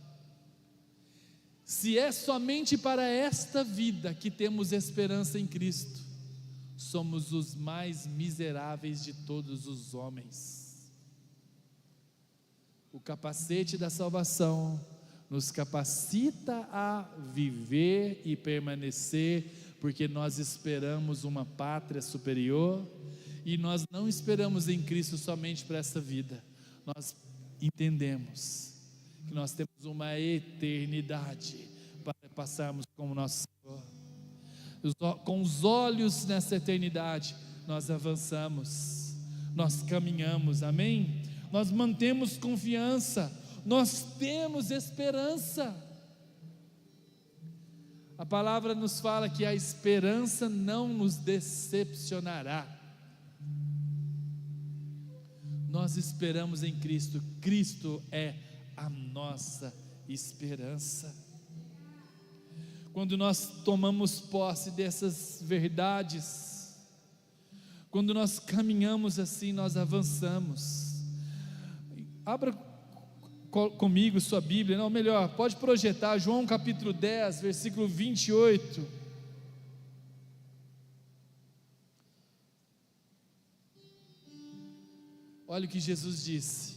Se é somente para esta vida que temos esperança em Cristo, somos os mais miseráveis de todos os homens. O capacete da salvação nos capacita a viver e permanecer, porque nós esperamos uma pátria superior, e nós não esperamos em Cristo somente para essa vida, nós entendemos que nós temos uma eternidade para passarmos com o nosso Senhor. Com os olhos nessa eternidade, nós avançamos, nós caminhamos, amém? Nós mantemos confiança, nós temos esperança. A palavra nos fala que a esperança não nos decepcionará. Nós esperamos em Cristo, Cristo é a nossa esperança. Quando nós tomamos posse dessas verdades, quando nós caminhamos assim, nós avançamos. Abra comigo sua Bíblia, não, melhor, pode projetar João capítulo 10, versículo 28. Olha o que Jesus disse: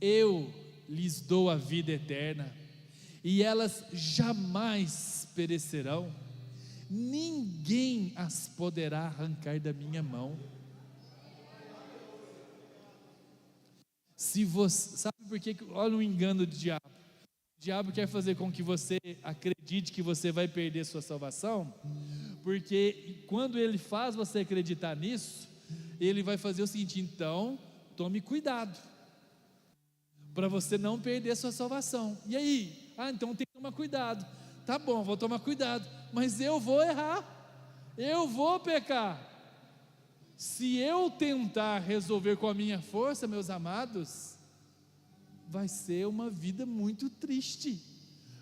eu lhes dou a vida eterna, e elas jamais perecerão, ninguém as poderá arrancar da minha mão. Se você, sabe por que, olha o engano do diabo. O diabo quer fazer com que você acredite que você vai perder sua salvação, porque quando Ele faz você acreditar nisso, Ele vai fazer o seguinte: então, tome cuidado, para você não perder sua salvação. E aí? Então tem que tomar cuidado. Tá bom, vou tomar cuidado, mas eu vou errar, eu vou pecar. Se eu tentar resolver com a minha força, meus amados, vai ser uma vida muito triste,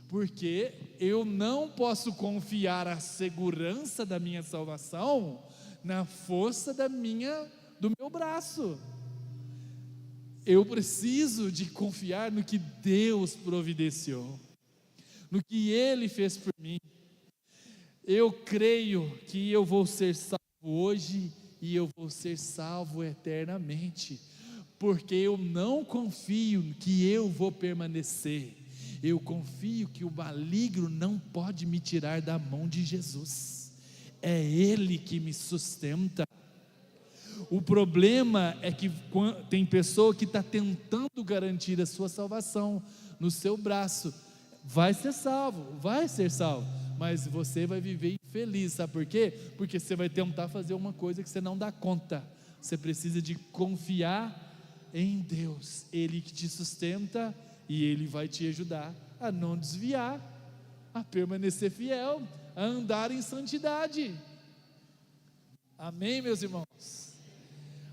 porque eu não posso confiar a segurança da minha salvação na força do meu braço. Eu preciso de confiar no que Deus providenciou, no que Ele fez por mim. Eu creio que eu vou ser salvo hoje e eu vou ser salvo eternamente, porque eu não confio que eu vou permanecer, eu confio que o maligno não pode me tirar da mão de Jesus, é Ele que me sustenta. O problema é que tem pessoa que está tentando garantir a sua salvação no seu braço. Vai ser salvo, mas você vai viver infeliz, sabe por quê? Porque você vai tentar fazer uma coisa que você não dá conta. Você precisa de confiar em Deus, Ele que te sustenta e Ele vai te ajudar a não desviar, a permanecer fiel, a andar em santidade. Amém, meus irmãos?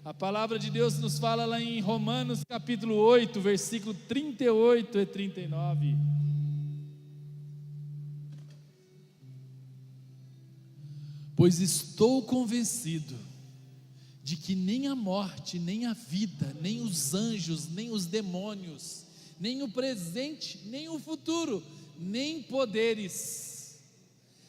A palavra de Deus nos fala lá em Romanos capítulo 8, versículo 38 e 39. Pois estou convencido de que nem a morte, nem a vida, nem os anjos, nem os demônios, nem o presente, nem o futuro, nem poderes,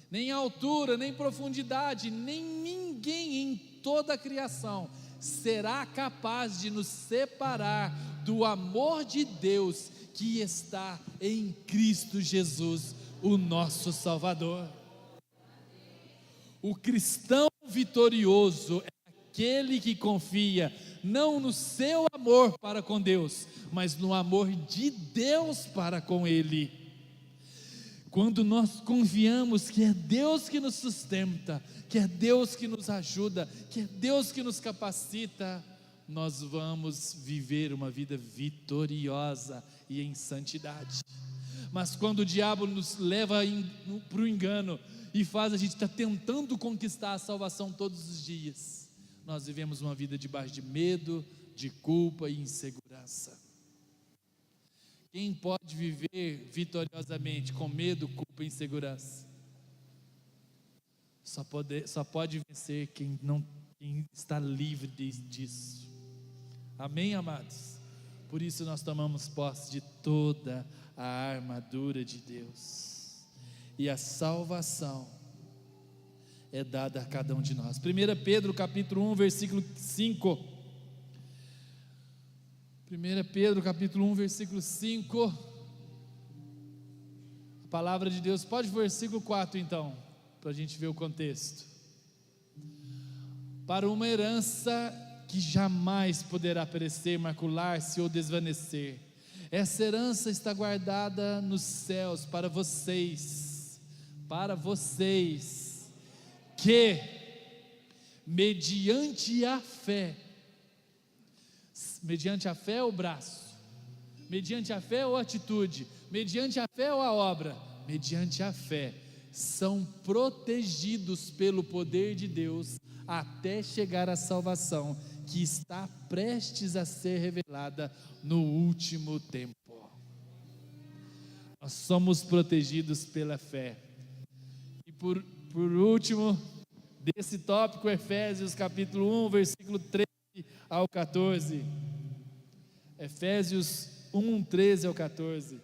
nem altura, nem profundidade, nem ninguém em toda a criação será capaz de nos separar do amor de Deus que está em Cristo Jesus, o nosso Salvador. O cristão vitorioso é aquele que confia não no seu amor para com Deus, mas no amor de Deus para com ele. Quando nós confiamos que é Deus que nos sustenta, que é Deus que nos ajuda, que é Deus que nos capacita, nós vamos viver uma vida vitoriosa e em santidade. Mas quando o diabo nos leva para o engano e faz a gente estar tentando conquistar a salvação todos os dias, nós vivemos uma vida debaixo de medo, de culpa e insegurança. Quem pode viver vitoriosamente com medo, culpa e insegurança? Só pode vencer quem está livre disso. Amém, amados? Por isso nós tomamos posse de toda a armadura de Deus, e a salvação é dada a cada um de nós. 1 Pedro capítulo 1, versículo 5. 1 Pedro capítulo 1, versículo 5. A palavra de Deus, pode ver o versículo 4 então, para a gente ver o contexto. Para uma herança que jamais poderá perecer, macular-se ou desvanecer. Essa herança está guardada nos céus para vocês, que mediante a fé ou braço, mediante a fé ou atitude, mediante a fé ou a obra, mediante a fé, são protegidos pelo poder de Deus até chegar à salvação que está prestes a ser revelada no último tempo. Nós somos protegidos pela fé. E por último, desse tópico, Efésios capítulo 1, versículo 13 ao 14. Efésios 1, 13 ao 14.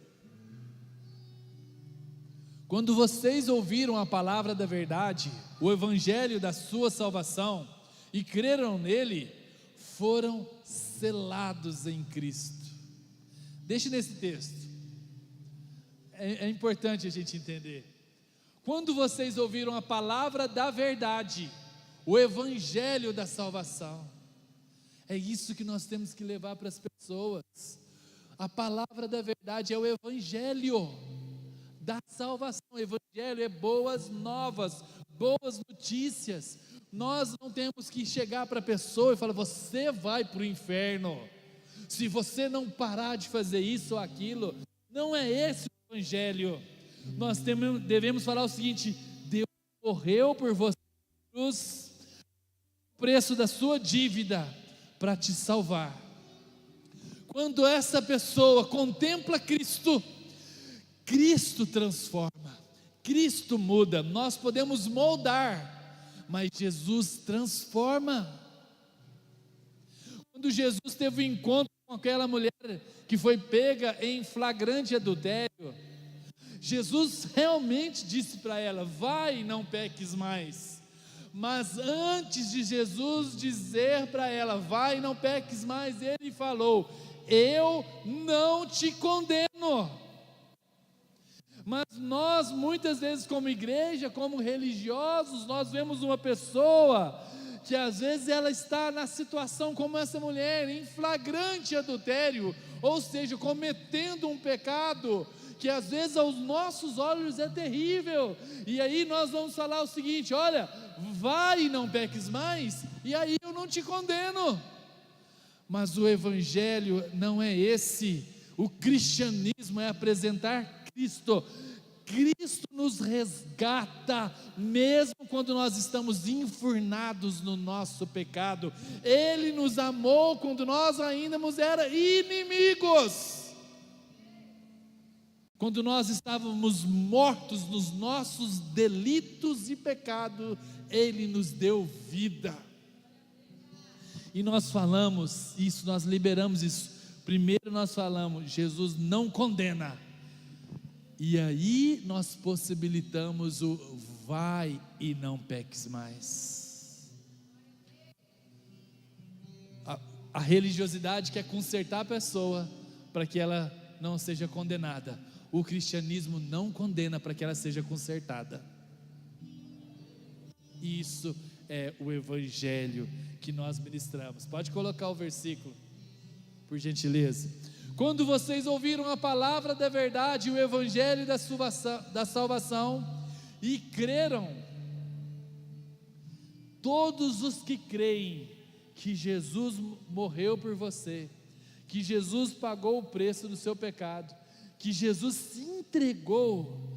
Quando vocês ouviram a palavra da verdade, o evangelho da sua salvação, e creram nele, foram selados em Cristo. Deixe nesse texto, é importante a gente entender. Quando vocês ouviram a palavra da verdade, o evangelho da salvação, é isso que nós temos que levar para as pessoas. A palavra da verdade é o evangelho da salvação. O evangelho é boas novas, boas notícias. Nós não temos que chegar para a pessoa e falar: você vai para o inferno, se você não parar de fazer isso ou aquilo. Não é esse o evangelho. Nós devemos falar o seguinte: Deus morreu por você na cruz, o preço da sua dívida, para te salvar. Quando essa pessoa contempla Cristo, Cristo transforma, Cristo muda. Nós podemos moldar, mas Jesus transforma. Quando Jesus teve um encontro com aquela mulher que foi pega em flagrante adultério, Jesus realmente disse para ela: vai e não peques mais. Mas antes de Jesus dizer para ela: vai e não peques mais, ele falou: eu não te condeno. Mas nós muitas vezes, como igreja, como religiosos, nós vemos uma pessoa que às vezes ela está na situação como essa mulher, em flagrante adultério, ou seja, cometendo um pecado que às vezes aos nossos olhos é terrível. E aí nós vamos falar o seguinte: olha, vai e não peques mais, e aí eu não te condeno. Mas o evangelho não é esse. O cristianismo é apresentar Cristo. Cristo nos resgata, mesmo quando nós estamos enfurnados no nosso pecado. Ele nos amou quando nós ainda éramos inimigos. Quando nós estávamos mortos nos nossos delitos e pecado, Ele nos deu vida. E nós falamos isso, nós liberamos isso. Primeiro nós falamos: Jesus não condena. E aí nós possibilitamos o vai e não peques mais. A religiosidade quer consertar a pessoa para que ela não seja condenada. O cristianismo não condena para que ela seja consertada. Isso é o evangelho que nós ministramos. Pode colocar o versículo, por gentileza. Quando vocês ouviram a palavra da verdade, o evangelho da salvação, e creram, todos os que creem que Jesus morreu por você, que Jesus pagou o preço do seu pecado, que Jesus se entregou.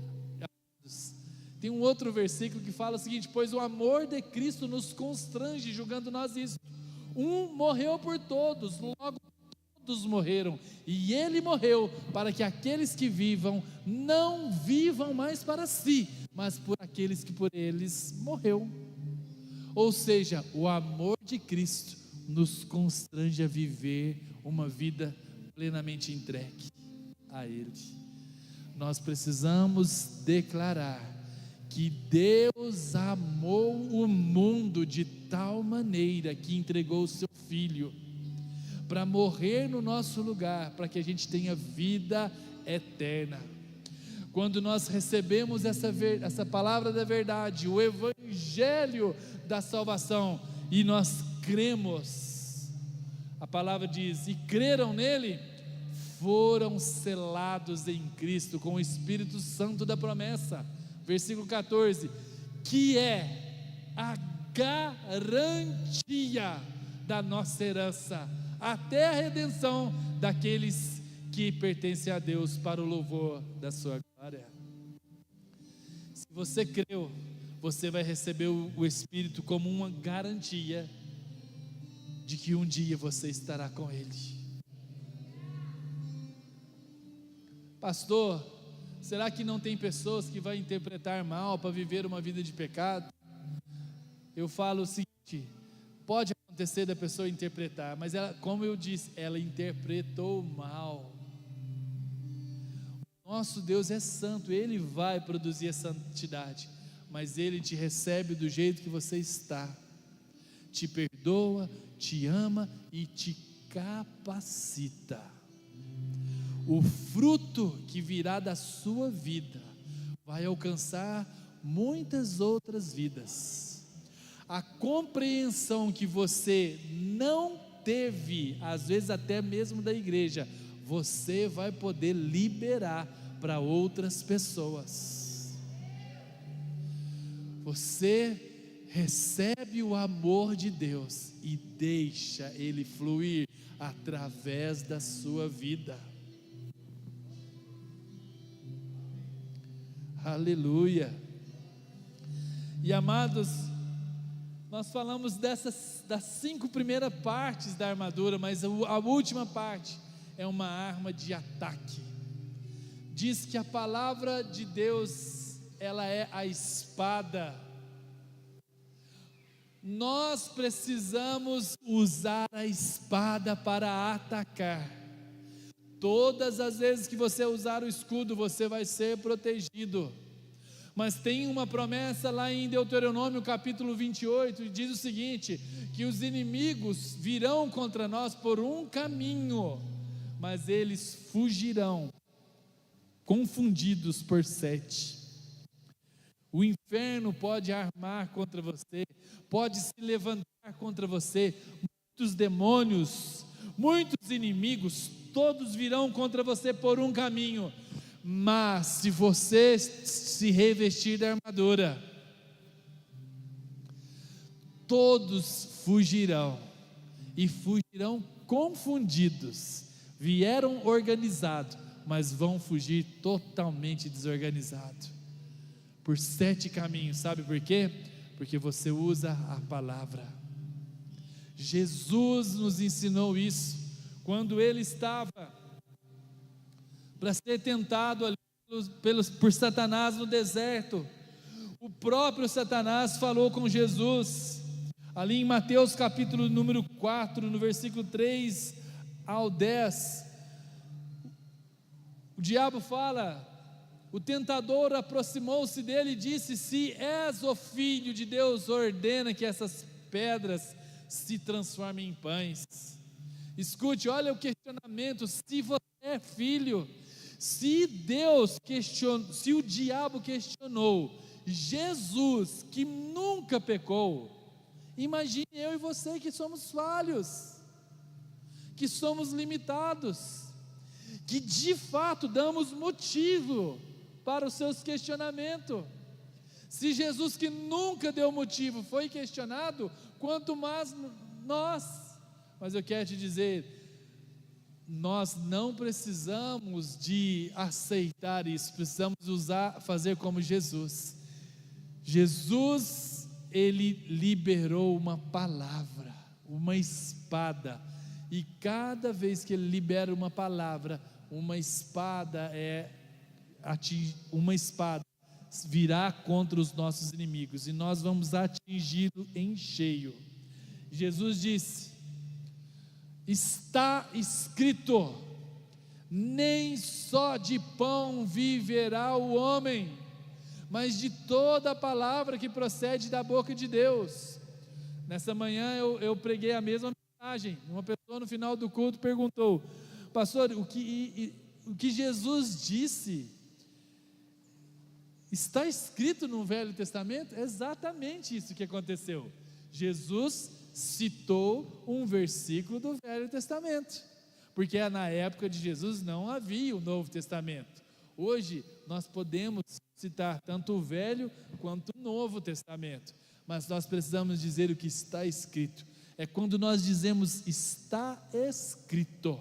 Tem um outro versículo que fala o seguinte: pois o amor de Cristo nos constrange, julgando nós isso. Um morreu por todos, logo todos morreram, e Ele morreu para que aqueles que vivam, não vivam mais para si, mas por aqueles que por eles morreu. Ou seja, o amor de Cristo nos constrange a viver uma vida plenamente entregue a Ele. Nós precisamos declarar que Deus amou o mundo de tal maneira que entregou o seu Filho para morrer no nosso lugar, para que a gente tenha vida eterna. Quando nós recebemos essa palavra da verdade, o evangelho da salvação, e nós cremos, a palavra diz: e creram nele, foram selados em Cristo com o Espírito Santo da promessa. Versículo 14, que é a garantia da nossa herança, até a redenção daqueles que pertencem a Deus, para o louvor da sua glória. Se você creu, você vai receber o Espírito como uma garantia de que um dia você estará com Ele. Pastor, será que não tem pessoas que vão interpretar mal para viver uma vida de pecado? Eu falo o seguinte: pode acontecer da pessoa interpretar, mas ela, como eu disse, ela interpretou mal. Nosso Deus é santo, Ele vai produzir a santidade, mas Ele te recebe do jeito que você está, te perdoa, te ama e te capacita. O fruto que virá da sua vida vai alcançar muitas outras vidas. A compreensão que você não teve, às vezes até mesmo da igreja, você vai poder liberar para outras pessoas. Você recebe o amor de Deus e deixa ele fluir através da sua vida. Aleluia. E amados, nós falamos das 5 primeiras partes da armadura, mas a última parte é uma arma de ataque. Diz que a palavra de Deus, ela é a espada. Nós precisamos usar a espada para atacar. Todas as vezes que você usar o escudo, você vai ser protegido. Mas tem uma promessa lá em Deuteronômio capítulo 28, e diz o seguinte: que os inimigos virão contra nós por um caminho, mas eles fugirão, confundidos por 7. O inferno pode armar contra você, pode se levantar contra você, muitos demônios, muitos inimigos, todos virão contra você por um caminho, mas se você se revestir da armadura, todos fugirão, e fugirão confundidos. Vieram organizados, mas vão fugir totalmente desorganizados, por 7 caminhos. Sabe por quê? Porque você usa a palavra. Jesus nos ensinou isso, quando ele estava para ser tentado ali por Satanás no deserto. O próprio Satanás falou com Jesus, ali em Mateus capítulo número 4, no versículo 3 ao 10, o diabo fala, o tentador aproximou-se dele e disse: se és o Filho de Deus, ordena que essas pedras se transformem em pães. Escute, olha o questionamento: se você é filho, se o diabo questionou Jesus, que nunca pecou, imagine eu e você, que somos falhos, que somos limitados, que de fato damos motivo para os seus questionamentos. Se Jesus, que nunca deu motivo, foi questionado, quanto mais nós. Mas eu quero te dizer, nós não precisamos de aceitar isso, precisamos fazer como Jesus. Jesus, ele liberou uma palavra, uma espada, e cada vez que ele libera uma palavra, uma espada virá contra os nossos inimigos, e nós vamos atingi-lo em cheio. Jesus disse: está escrito, nem só de pão viverá o homem, mas de toda a palavra que procede da boca de Deus. Nessa manhã eu preguei a mesma mensagem. Uma pessoa no final do culto perguntou: pastor, o que Jesus disse está escrito no Velho Testamento? Exatamente isso que aconteceu. Jesus citou um versículo do Velho Testamento, porque na época de Jesus não havia o Novo Testamento. Hoje nós podemos citar tanto o Velho quanto o Novo Testamento, mas nós precisamos dizer o que está escrito. É quando nós dizemos está escrito,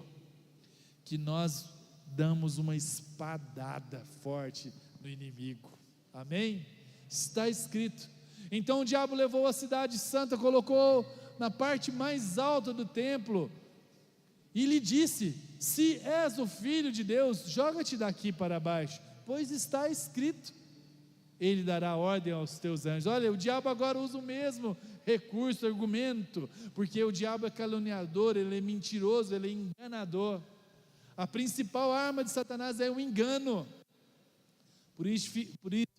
que nós damos uma espadada forte no inimigo. Amém? Está escrito. Então o diabo levou a cidade santa, colocou na parte mais alta do templo, e lhe disse: se és o Filho de Deus, joga-te daqui para baixo, pois está escrito, ele dará ordem aos teus anjos. Olha, o diabo agora usa o mesmo recurso, argumento, porque o diabo é caluniador, ele é mentiroso, ele é enganador. A principal arma de Satanás é o engano. Por isso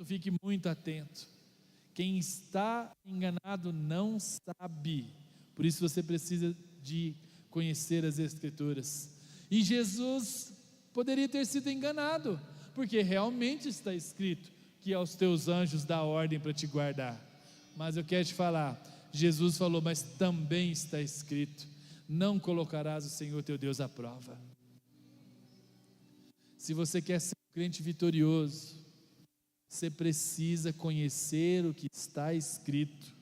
fique muito atento. Quem está enganado não sabe. Por isso você precisa de conhecer as Escrituras. E Jesus poderia ter sido enganado, porque realmente está escrito que aos teus anjos dá ordem para te guardar. Mas eu quero te falar, Jesus falou: mas também está escrito, não colocarás o Senhor teu Deus à prova. Se você quer ser um crente vitorioso, Você precisa conhecer o que está escrito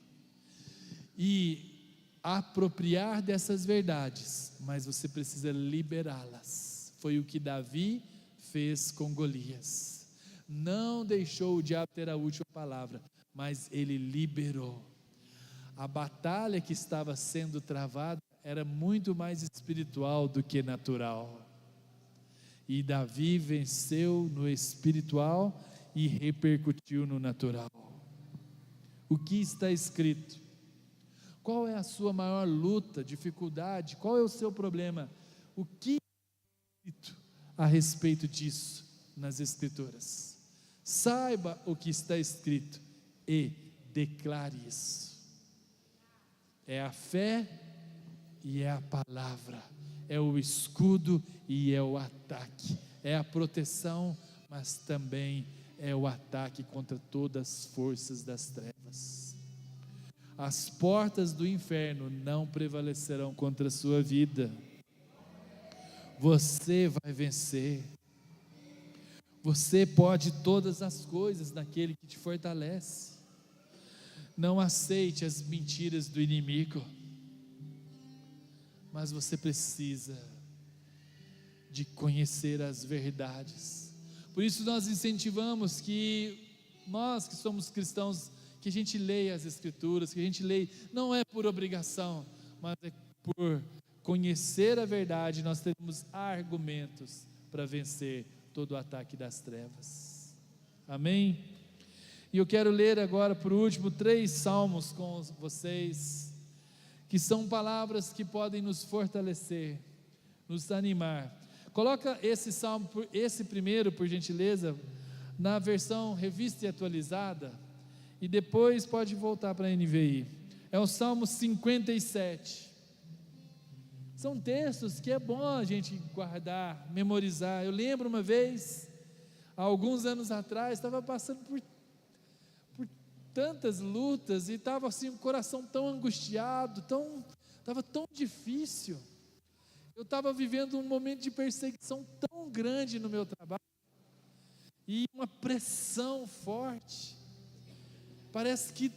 e apropriar dessas verdades, mas você precisa liberá-las. Foi o que Davi fez com Golias. Não deixou o diabo ter a última palavra, mas ele liberou. A batalha que estava sendo travada era muito mais espiritual do que natural. E Davi venceu no espiritual e repercutiu no natural. O que está escrito? Qual é a sua maior luta, dificuldade? Qual é o seu problema? O que está escrito a respeito disso nas Escrituras? Saiba o que está escrito e declare isso. É a fé e é a palavra, é o escudo e é o ataque, é a proteção, mas também é o ataque contra todas as forças das trevas. As portas do inferno não prevalecerão contra a sua vida. Você vai vencer. Você pode todas as coisas naquele que te fortalece. Não aceite as mentiras do inimigo, mas você precisa de conhecer as verdades. Por isso nós incentivamos que nós que somos cristãos, que a gente leia as Escrituras, que a gente leia, não é por obrigação, mas é por conhecer a verdade. Nós temos argumentos para vencer todo o ataque das trevas. Amém? E eu quero ler agora, por último, 3 salmos com vocês, que são palavras que podem nos fortalecer, nos animar. Coloca esse salmo, esse primeiro, por gentileza, na versão revista e atualizada, e depois pode voltar para a NVI. É o Salmo 57. São textos que é bom a gente guardar, memorizar. Eu lembro uma vez, há alguns anos atrás, estava passando por tantas lutas, e estava assim, o coração tão angustiado, estava tão difícil. Eu estava vivendo um momento de perseguição tão grande no meu trabalho, e uma pressão forte, parece que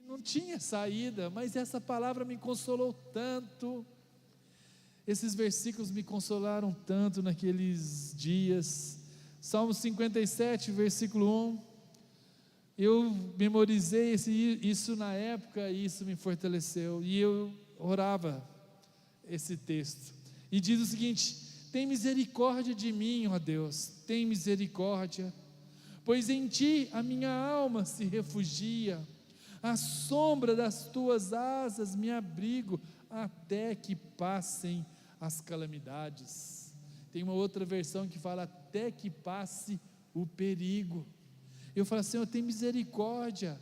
não tinha saída, mas essa palavra me consolou tanto, esses versículos me consolaram tanto naqueles dias. Salmo 57, versículo 1, eu memorizei isso na época, e isso me fortaleceu, e eu orava esse texto, e diz o seguinte: tem misericórdia de mim, ó Deus, tem misericórdia, pois em Ti a minha alma se refugia, à sombra das Tuas asas me abrigo, até que passem as calamidades. Tem uma outra versão que fala, até que passe o perigo. Eu falo assim: Senhor, tem misericórdia,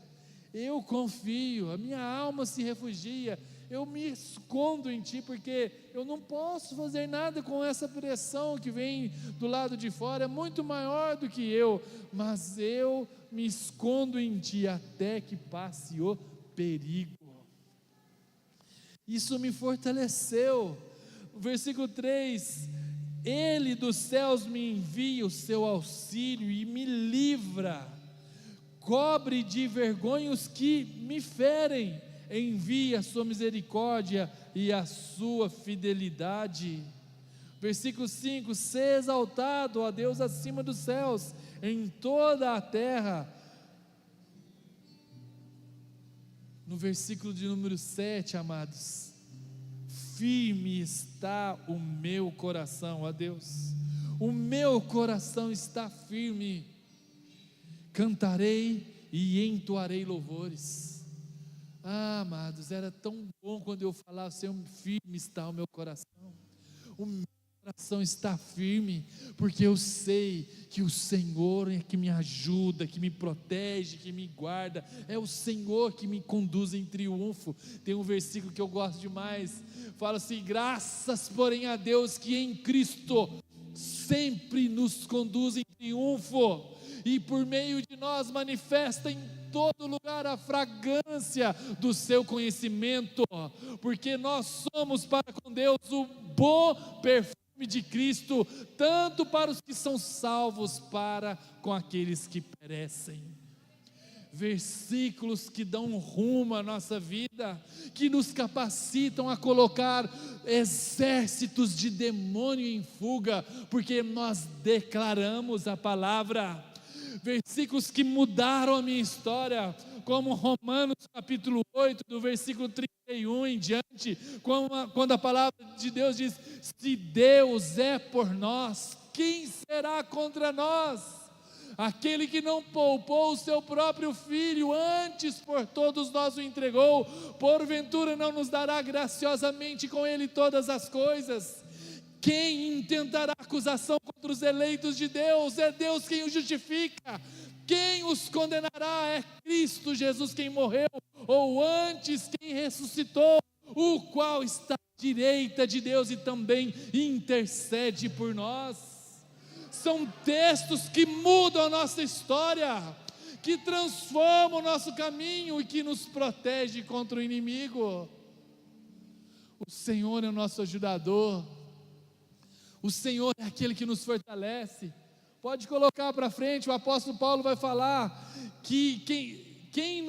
eu confio, a minha alma se refugia, eu me escondo em Ti, porque eu não posso fazer nada com essa pressão que vem do lado de fora, é muito maior do que eu, mas eu me escondo em Ti até que passe o perigo. Isso me fortaleceu. O versículo 3, Ele dos céus me envia o seu auxílio e me livra, cobre de vergonha os que me ferem, envia a sua misericórdia e a sua fidelidade. Versículo 5, sê exaltado, ó Deus, acima dos céus, em toda a terra. No versículo de número 7, amados, firme está o meu coração, ó Deus, o meu coração está firme, cantarei e entoarei louvores. Amados, era tão bom quando eu falava, Senhor, firme está o meu coração, o meu coração está firme, porque eu sei que o Senhor é que me ajuda, que me protege, que me guarda, é o Senhor que me conduz em triunfo. Tem um versículo que eu gosto demais, fala assim: graças porém a Deus que em Cristo sempre nos conduz em triunfo, e por meio de nós manifesta em todo lugar a fragrância do seu conhecimento, porque nós somos para com Deus o bom perfume nome de Cristo, tanto para os que são salvos, para com aqueles que perecem. Versículos que dão rumo à nossa vida, que nos capacitam a colocar exércitos de demônio em fuga, porque nós declaramos a palavra. Versículos que mudaram a minha história, como Romanos capítulo 8, do versículo 31 em diante, quando a palavra de Deus diz: se Deus é por nós, quem será contra nós? Aquele que não poupou o seu próprio filho, antes por todos nós o entregou, porventura não nos dará graciosamente com ele todas as coisas? Quem intentará acusação contra os eleitos de Deus? É Deus quem os justifica. Quem os condenará? É Cristo Jesus quem morreu, ou antes quem ressuscitou, o qual está à direita de Deus e também intercede por nós. São textos que mudam a nossa história, que transformam o nosso caminho e que nos protege contra o inimigo. O Senhor é o nosso ajudador, o Senhor é aquele que nos fortalece. Pode colocar para frente, o apóstolo Paulo vai falar que quem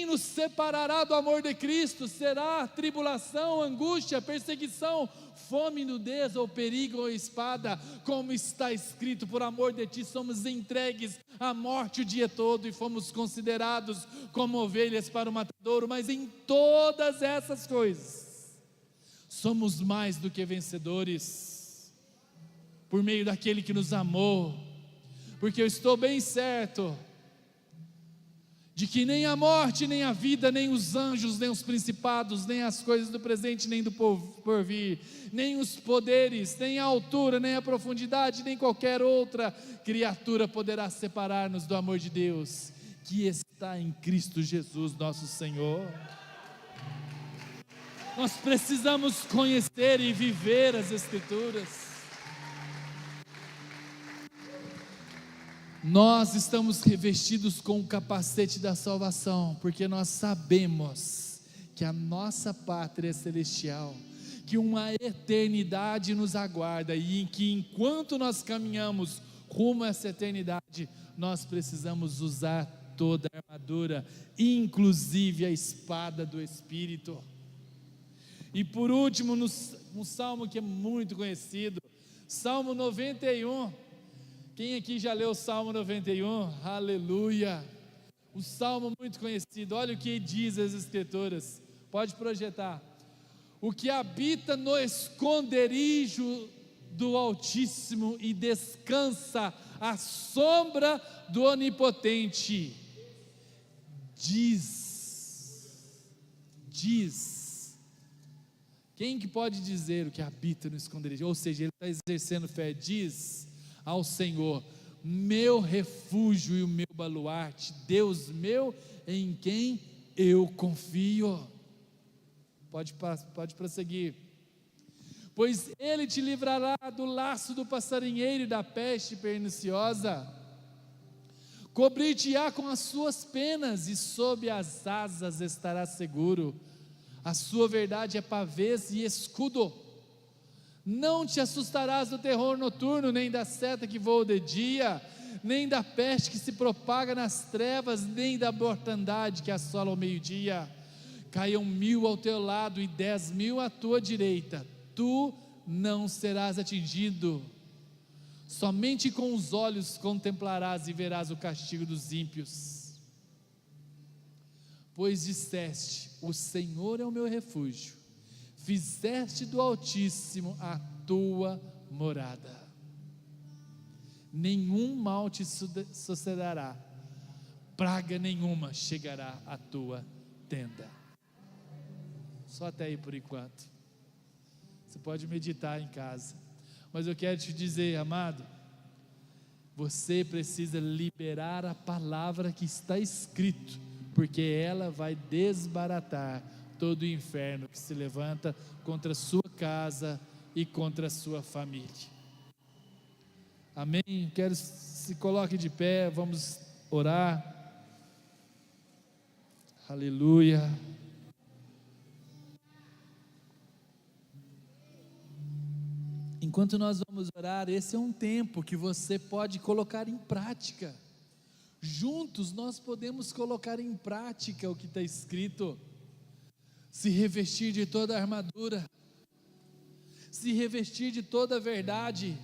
nos separará do amor de Cristo? Será tribulação, angústia, perseguição, fome, nudez, ou perigo, ou espada? Como está escrito: por amor de ti somos entregues à morte o dia todo, e fomos considerados como ovelhas para o matadouro. Mas em todas essas coisas somos mais do que vencedores, por meio daquele que nos amou. Porque eu estou bem certo de que nem a morte, nem a vida, nem os anjos, nem os principados, nem as coisas do presente, nem do porvir, nem os poderes, nem a altura, nem a profundidade, nem qualquer outra criatura poderá separar-nos do amor de Deus, que está em Cristo Jesus nosso Senhor. Nós precisamos conhecer e viver as Escrituras. Nós estamos revestidos com o capacete da salvação, porque nós sabemos que a nossa pátria é celestial, que uma eternidade nos aguarda, e em que enquanto nós caminhamos rumo a essa eternidade, nós precisamos usar toda a armadura, inclusive a espada do Espírito. E por último, um salmo que é muito conhecido, Salmo 91. Quem aqui já leu o Salmo 91? Aleluia! O salmo muito conhecido. Olha o que diz as Escrituras. Pode projetar. O que habita no esconderijo do Altíssimo e descansa à sombra do Onipotente, diz. Quem que pode dizer o que habita no esconderijo? Ou seja, ele está exercendo fé. Diz ao Senhor: meu refúgio e o meu baluarte, Deus meu em quem eu confio. Pode prosseguir. Pois Ele te livrará do laço do passarinheiro e da peste perniciosa, cobrir-te-á com as suas penas, e sob as asas estarás seguro. A sua verdade é pavês e escudo. Não te assustarás do terror noturno, nem da seta que voa de dia, nem da peste que se propaga nas trevas, nem da mortandade que assola ao meio-dia. Caiam 1000 ao teu lado e 10.000 à tua direita, tu não serás atingido. Somente com os olhos contemplarás e verás o castigo dos ímpios. Pois disseste: o Senhor é o meu refúgio, fizeste do Altíssimo a tua morada. Nenhum mal te sucederá, praga nenhuma chegará à tua tenda. Só até aí por enquanto. Você pode meditar em casa, mas eu quero te dizer, amado, você precisa liberar a palavra que está escrito, porque ela vai desbaratar todo o inferno que se levanta contra a sua casa e contra a sua família. Amém? Quero que se coloque de pé, vamos orar. Aleluia. Enquanto nós vamos orar, esse é um tempo que você pode colocar em prática. Juntos nós podemos colocar em prática o que está escrito. Se revestir de toda a armadura, se revestir de toda a verdade.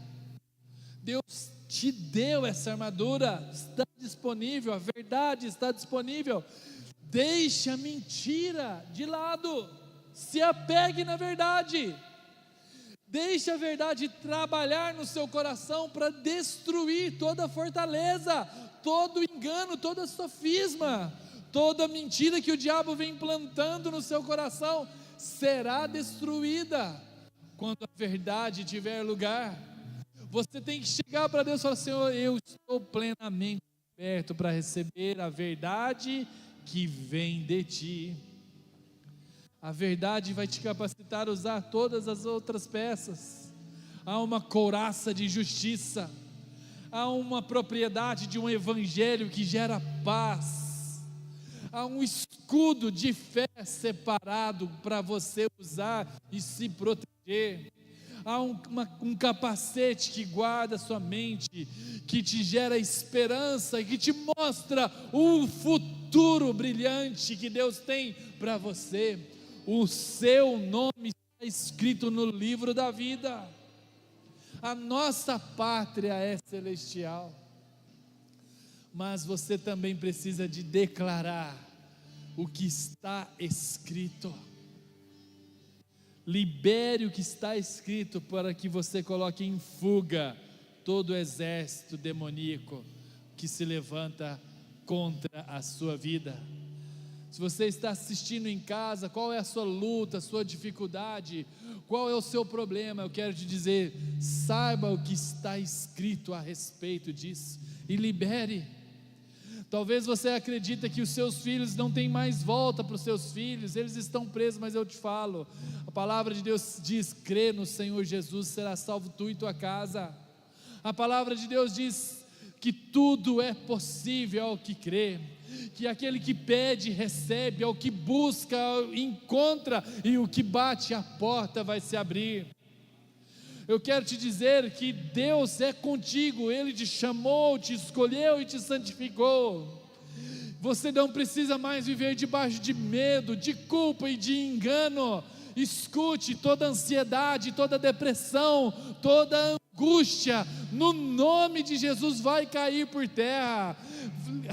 Deus te deu essa armadura, está disponível, a verdade está disponível. Deixe a mentira de lado, se apegue na verdade. Deixe a verdade trabalhar no seu coração para destruir toda fortaleza, todo engano, toda sofisma, toda mentira que o diabo vem plantando no seu coração será destruída quando a verdade tiver lugar. Você tem que chegar para Deus e falar: Senhor, eu estou plenamente aberto para receber a verdade que vem de Ti. A verdade vai te capacitar a usar todas as outras peças. Há uma couraça de justiça, há uma propriedade de um evangelho que gera paz, há um escudo de fé separado para você usar e se proteger, há um capacete que guarda a sua mente, que te gera esperança e que te mostra o futuro brilhante que Deus tem para você. O seu nome está escrito no livro da vida. A nossa pátria é celestial. Mas você também precisa de declarar o que está escrito. Libere o que está escrito para que você coloque em fuga todo o exército demoníaco que se levanta contra a sua vida. Se você está assistindo em casa, qual é a sua luta, a sua dificuldade, qual é o seu problema? Eu quero te dizer, saiba o que está escrito a respeito disso e libere. Talvez você acredita que os seus filhos não têm mais volta para os seus filhos, eles estão presos, mas eu te falo, a palavra de Deus diz: crê no Senhor Jesus, será salvo tu e tua casa. A palavra de Deus diz que tudo é possível ao que crê, que aquele que pede recebe, ao que busca encontra, e o que bate a porta vai se abrir. Eu quero te dizer que Deus é contigo, Ele te chamou, te escolheu e te santificou. Você não precisa mais viver debaixo de medo, de culpa e de engano. Escute, toda ansiedade, toda depressão, toda angústia, no nome de Jesus vai cair por terra.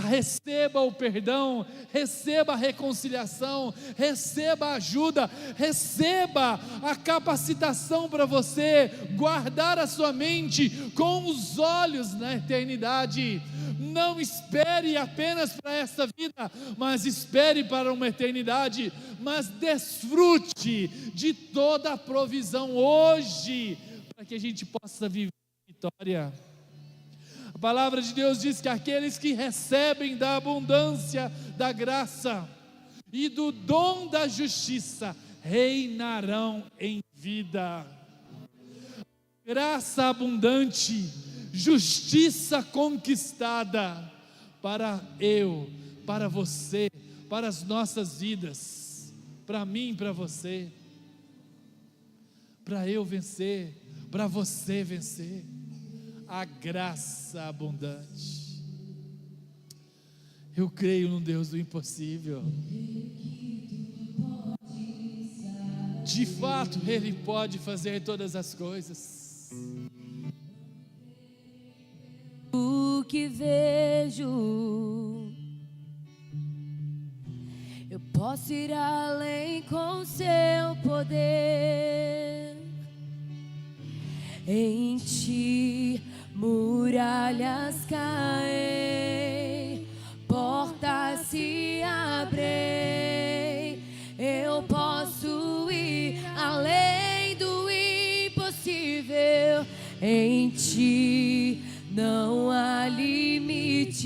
Receba o perdão, receba a reconciliação, receba a ajuda, receba a capacitação para você guardar a sua mente com os olhos na eternidade. Não espere apenas para essa vida, mas espere para uma eternidade. Mas desfrute de toda a provisão hoje, para que a gente possa viver vitória. A palavra de Deus diz que aqueles que recebem da abundância da graça e do dom da justiça reinarão em vida. Graça abundante, justiça conquistada para eu, para você, para as nossas vidas, para mim, para você, para eu vencer, para você vencer. A graça abundante. Eu creio num Deus do impossível. De fato, Ele pode fazer todas as coisas. O que vejo, eu posso ir além com seu poder. Em Ti muralhas caem, portas se abrem. Eu posso ir além do impossível. Em Ti não há limites.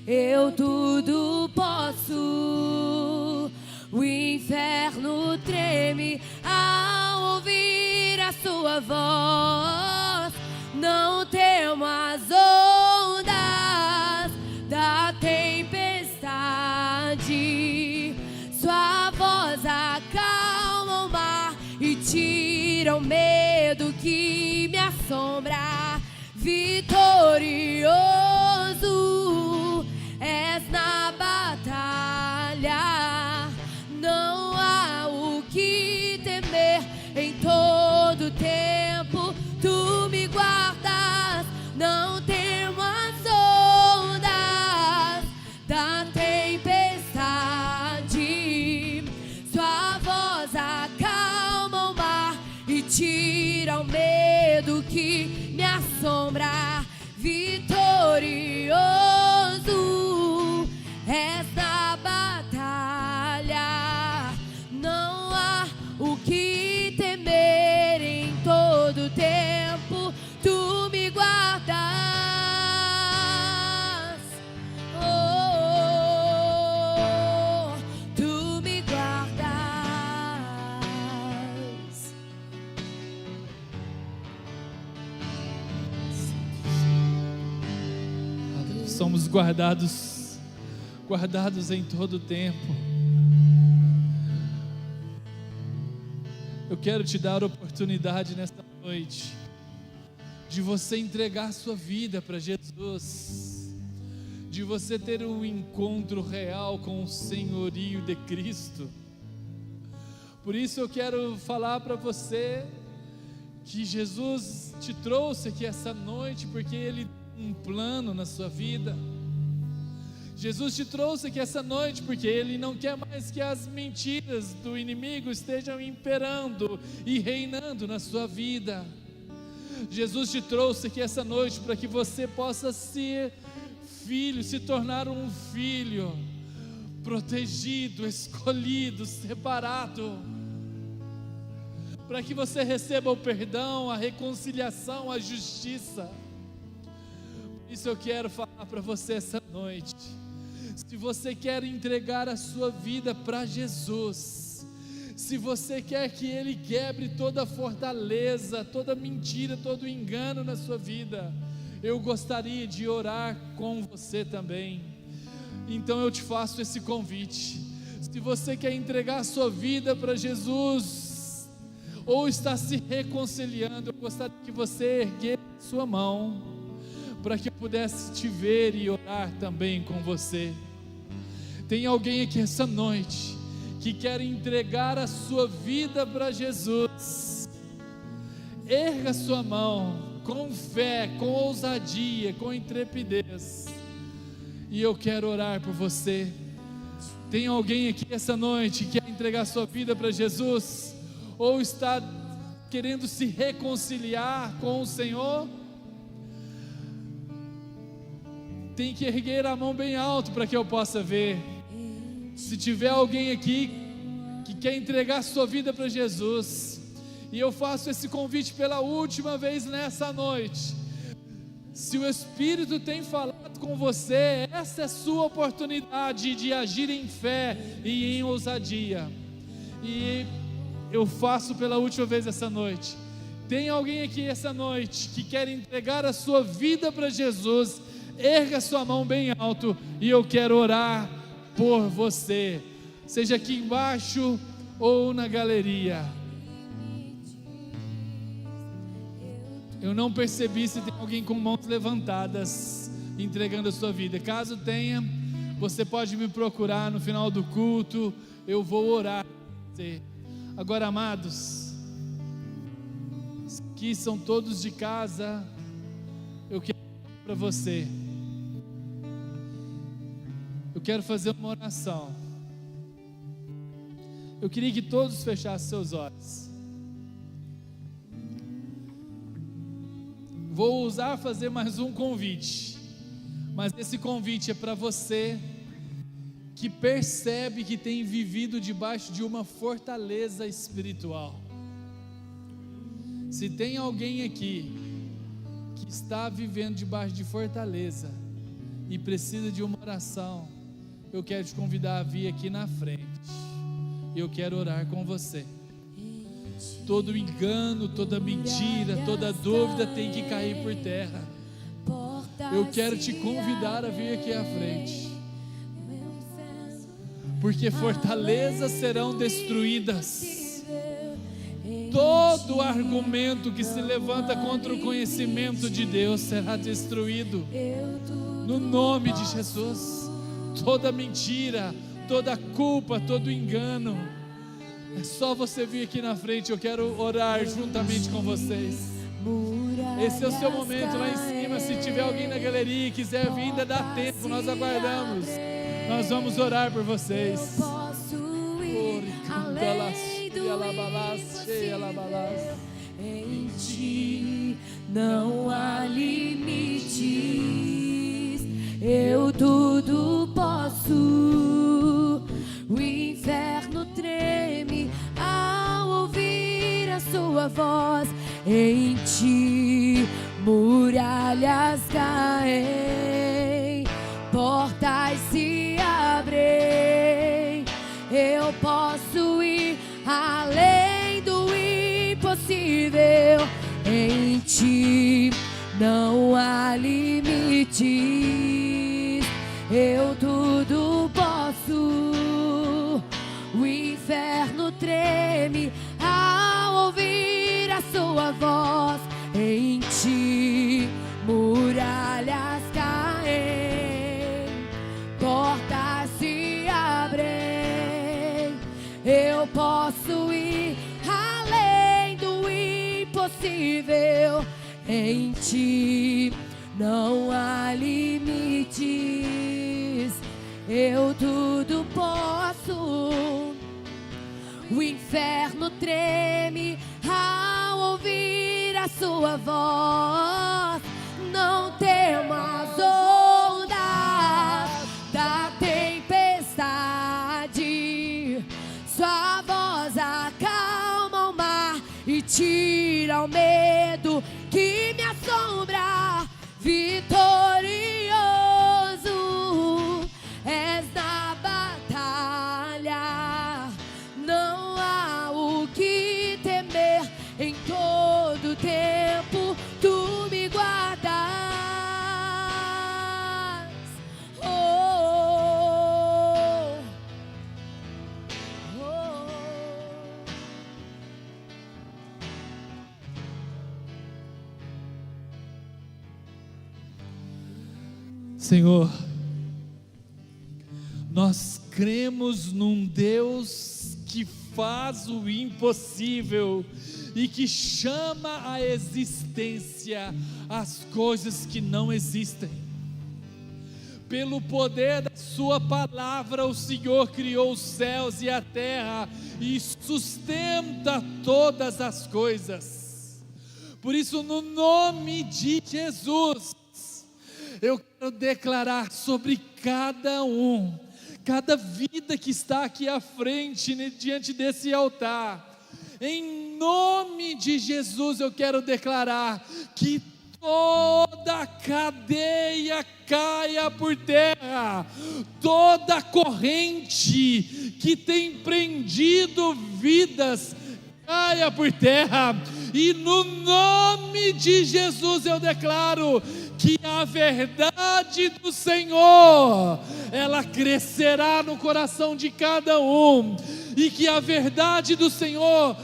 Eu tudo posso. O inferno treme ao ouvir a sua voz. Não temo as ondas da tempestade. Sua voz acalma o mar e tira tira o medo que me assombra. Vitorioso és na batalha, não há o que temer. Em todo tempo tu me guardas, não temo as ondas da tempestade. Sua voz acalma o mar e tira o medo que me assombra. Vitorioso és na batalha, não há o que temer. Em todo tempo tu me guardas. Oh, tu me guardas. Somos guardados em todo tempo. Eu quero te dar a oportunidade nesta noite de você entregar sua vida para Jesus, de você ter um encontro real com o senhorio de Cristo. Por isso eu quero falar para você que Jesus te trouxe aqui essa noite porque Ele tem um plano na sua vida. Jesus te trouxe aqui essa noite porque Ele não quer mais que as mentiras do inimigo estejam imperando e reinando na sua vida. Jesus te trouxe aqui essa noite para que você possa ser filho, se tornar um filho protegido, escolhido, separado, para que você receba o perdão, a reconciliação, a justiça. Isso eu quero falar para você essa noite. Se você quer entregar a sua vida para Jesus, se você quer que Ele quebre toda fortaleza, toda mentira, todo engano na sua vida, eu gostaria de orar com você também. Então eu te faço esse convite. Se você quer entregar a sua vida para Jesus, ou está se reconciliando, eu gostaria que você erguesse sua mão, para que eu pudesse te ver e orar também com você. Tem alguém aqui essa noite que quer entregar a sua vida para Jesus? Erga sua mão com fé, com ousadia, com intrepidez, e eu quero orar por você. Tem alguém aqui essa noite que quer entregar a sua vida para Jesus, ou está querendo se reconciliar com o Senhor? Tem que erguer a mão bem alto para que eu possa ver. Se tiver alguém aqui que quer entregar a sua vida para Jesus, e eu faço esse convite pela última vez nessa noite. Se o Espírito tem falado com você, essa é a sua oportunidade de agir em fé e em ousadia. E eu faço pela última vez essa noite. Tem alguém aqui essa noite que quer entregar a sua vida para Jesus? Erga sua mão bem alto e eu quero orar por você, seja aqui embaixo ou na galeria. Eu não percebi se tem alguém com mãos levantadas entregando a sua vida. Caso tenha, você pode me procurar no final do culto, eu vou orar por você. Agora, amados, aqui são todos de casa, eu quero orar para você. Eu quero fazer uma oração. Eu queria que todos fechassem seus olhos. Vou fazer mais um convite, mas esse convite é para você que percebe que tem vivido debaixo de uma fortaleza espiritual. Se tem alguém aqui que está vivendo debaixo de fortaleza e precisa de uma oração, eu quero te convidar a vir aqui na frente. Eu quero orar com você. Todo engano, toda mentira, toda dúvida tem que cair por terra. Eu quero te convidar a vir aqui à frente, porque fortalezas serão destruídas, todo argumento que se levanta contra o conhecimento de Deus será destruído, no nome de Jesus. Toda mentira, toda culpa, todo engano, é só você vir aqui na frente, eu quero orar juntamente com vocês. Esse é o seu momento lá em cima. Se tiver alguém na galeria e quiser vir, ainda dá tempo, nós aguardamos. Nós vamos orar por vocês. Em ti não há limites, eu tudo posso. O inferno treme ao ouvir a sua voz. Em ti muralhas caem, portas se abrem. Eu posso ir além do impossível. Em ti não há limites, eu tudo posso. O inferno treme ao ouvir a sua voz. Em ti muralhas caem, portas se abrem. Eu posso ir além do impossível. Em ti não há limites, eu tudo posso. O inferno treme ao ouvir a sua voz. Não temas ondas da tempestade, sua voz acalma o mar e tira o medo que me assombra. Vitorioso és na batalha, não há o que temer. Em todo tempo tu me guardas. Oh, oh. Senhor, nós cremos num Deus que faz o impossível e que chama à existência as coisas que não existem. Pelo poder da sua palavra, o Senhor criou os céus e a terra e sustenta todas as coisas. Por isso, no nome de Jesus, eu quero declarar sobre cada vida que está aqui à frente, diante desse altar. Em nome de Jesus eu quero declarar que toda cadeia caia por terra, toda corrente que tem prendido vidas caia por terra, e no nome de Jesus eu declaro que a verdade do Senhor, ela crescerá no coração de cada um, e que a verdade do Senhor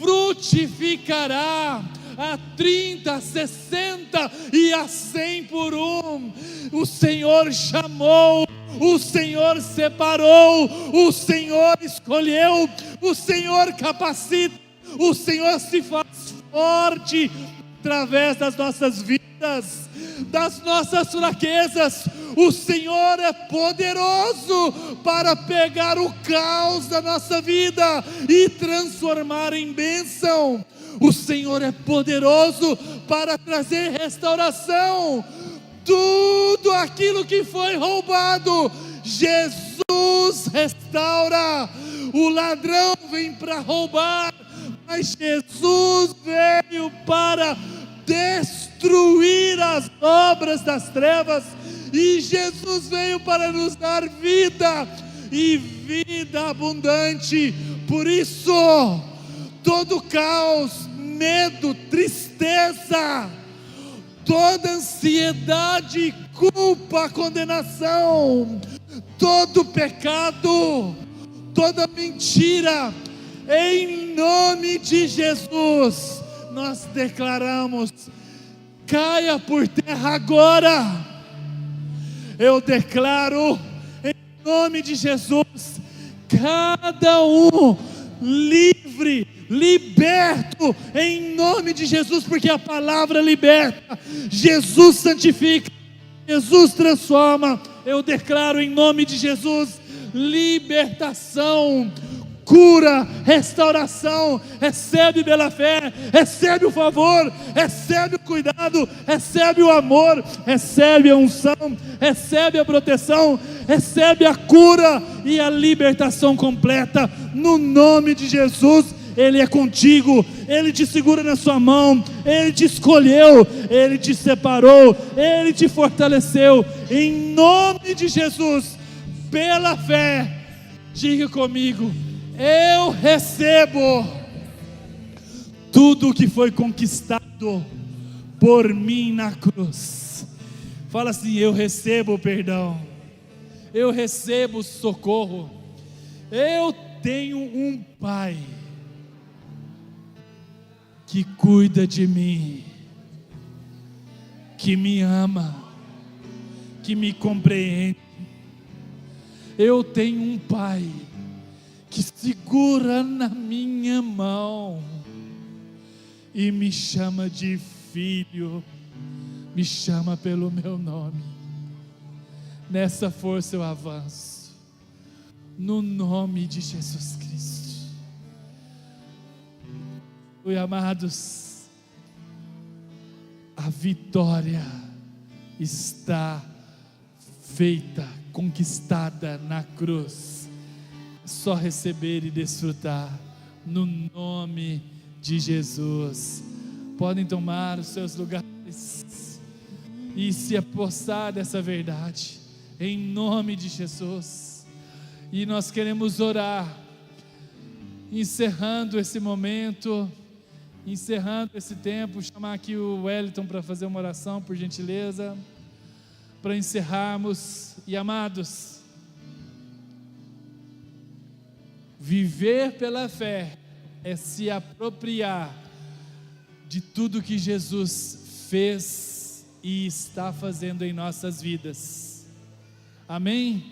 frutificará a 30, a 60 e a 100 por um. O Senhor chamou, o Senhor separou, o Senhor escolheu, o Senhor capacita, o Senhor se faz forte através das nossas vidas, das nossas fraquezas. O Senhor é poderoso para pegar o caos da nossa vida e transformar em bênção. O Senhor é poderoso para trazer restauração. Tudo aquilo que foi roubado, Jesus restaura. O ladrão vem para roubar, mas Jesus veio para destruir as obras das trevas, e Jesus veio para nos dar vida e vida abundante. Por isso, todo caos, medo, tristeza, toda ansiedade, culpa, condenação, todo pecado, toda mentira, Em nome de Jesus, nós declaramos: caia por terra agora. Eu declaro, em nome de Jesus, cada um livre, liberto, em nome de Jesus, porque a palavra liberta, Jesus santifica, Jesus transforma. Eu declaro em nome de Jesus, libertação, cura, restauração. Recebe pela fé, recebe o favor, recebe o cuidado, recebe o amor, recebe a unção, recebe a proteção, recebe a cura e a libertação completa, no nome de Jesus. Ele é contigo, Ele te segura na sua mão, Ele te escolheu, Ele te separou, Ele te fortaleceu, em nome de Jesus, pela fé. Diga comigo: eu recebo tudo o que foi conquistado por mim na cruz. Fala assim: eu recebo o perdão, eu recebo o socorro, eu tenho um Pai que cuida de mim, que me ama, que me compreende. Eu tenho um Pai que segura na minha mão e me chama de filho, me chama pelo meu nome. Nessa força eu avanço, no nome de Jesus Cristo. E amados, a vitória está feita, conquistada na cruz. Só receber e desfrutar, no nome de Jesus. Podem tomar os seus lugares e se apossar dessa verdade, em nome de Jesus. E nós queremos orar, encerrando esse momento, encerrando esse tempo. Chamar aqui o Wellington para fazer uma oração, por gentileza, para encerrarmos. E amados, viver pela fé é se apropriar de tudo que Jesus fez e está fazendo em nossas vidas. Amém?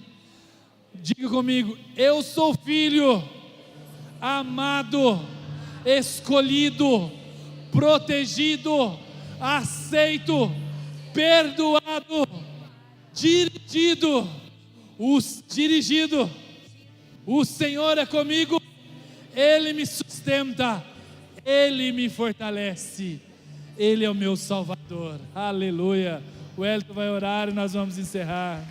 Diga comigo: eu sou filho, amado, escolhido, protegido, aceito, perdoado, dirigido. O Senhor é comigo, Ele me sustenta, Ele me fortalece, Ele é o meu Salvador. Aleluia. O Wellington vai orar e nós vamos encerrar.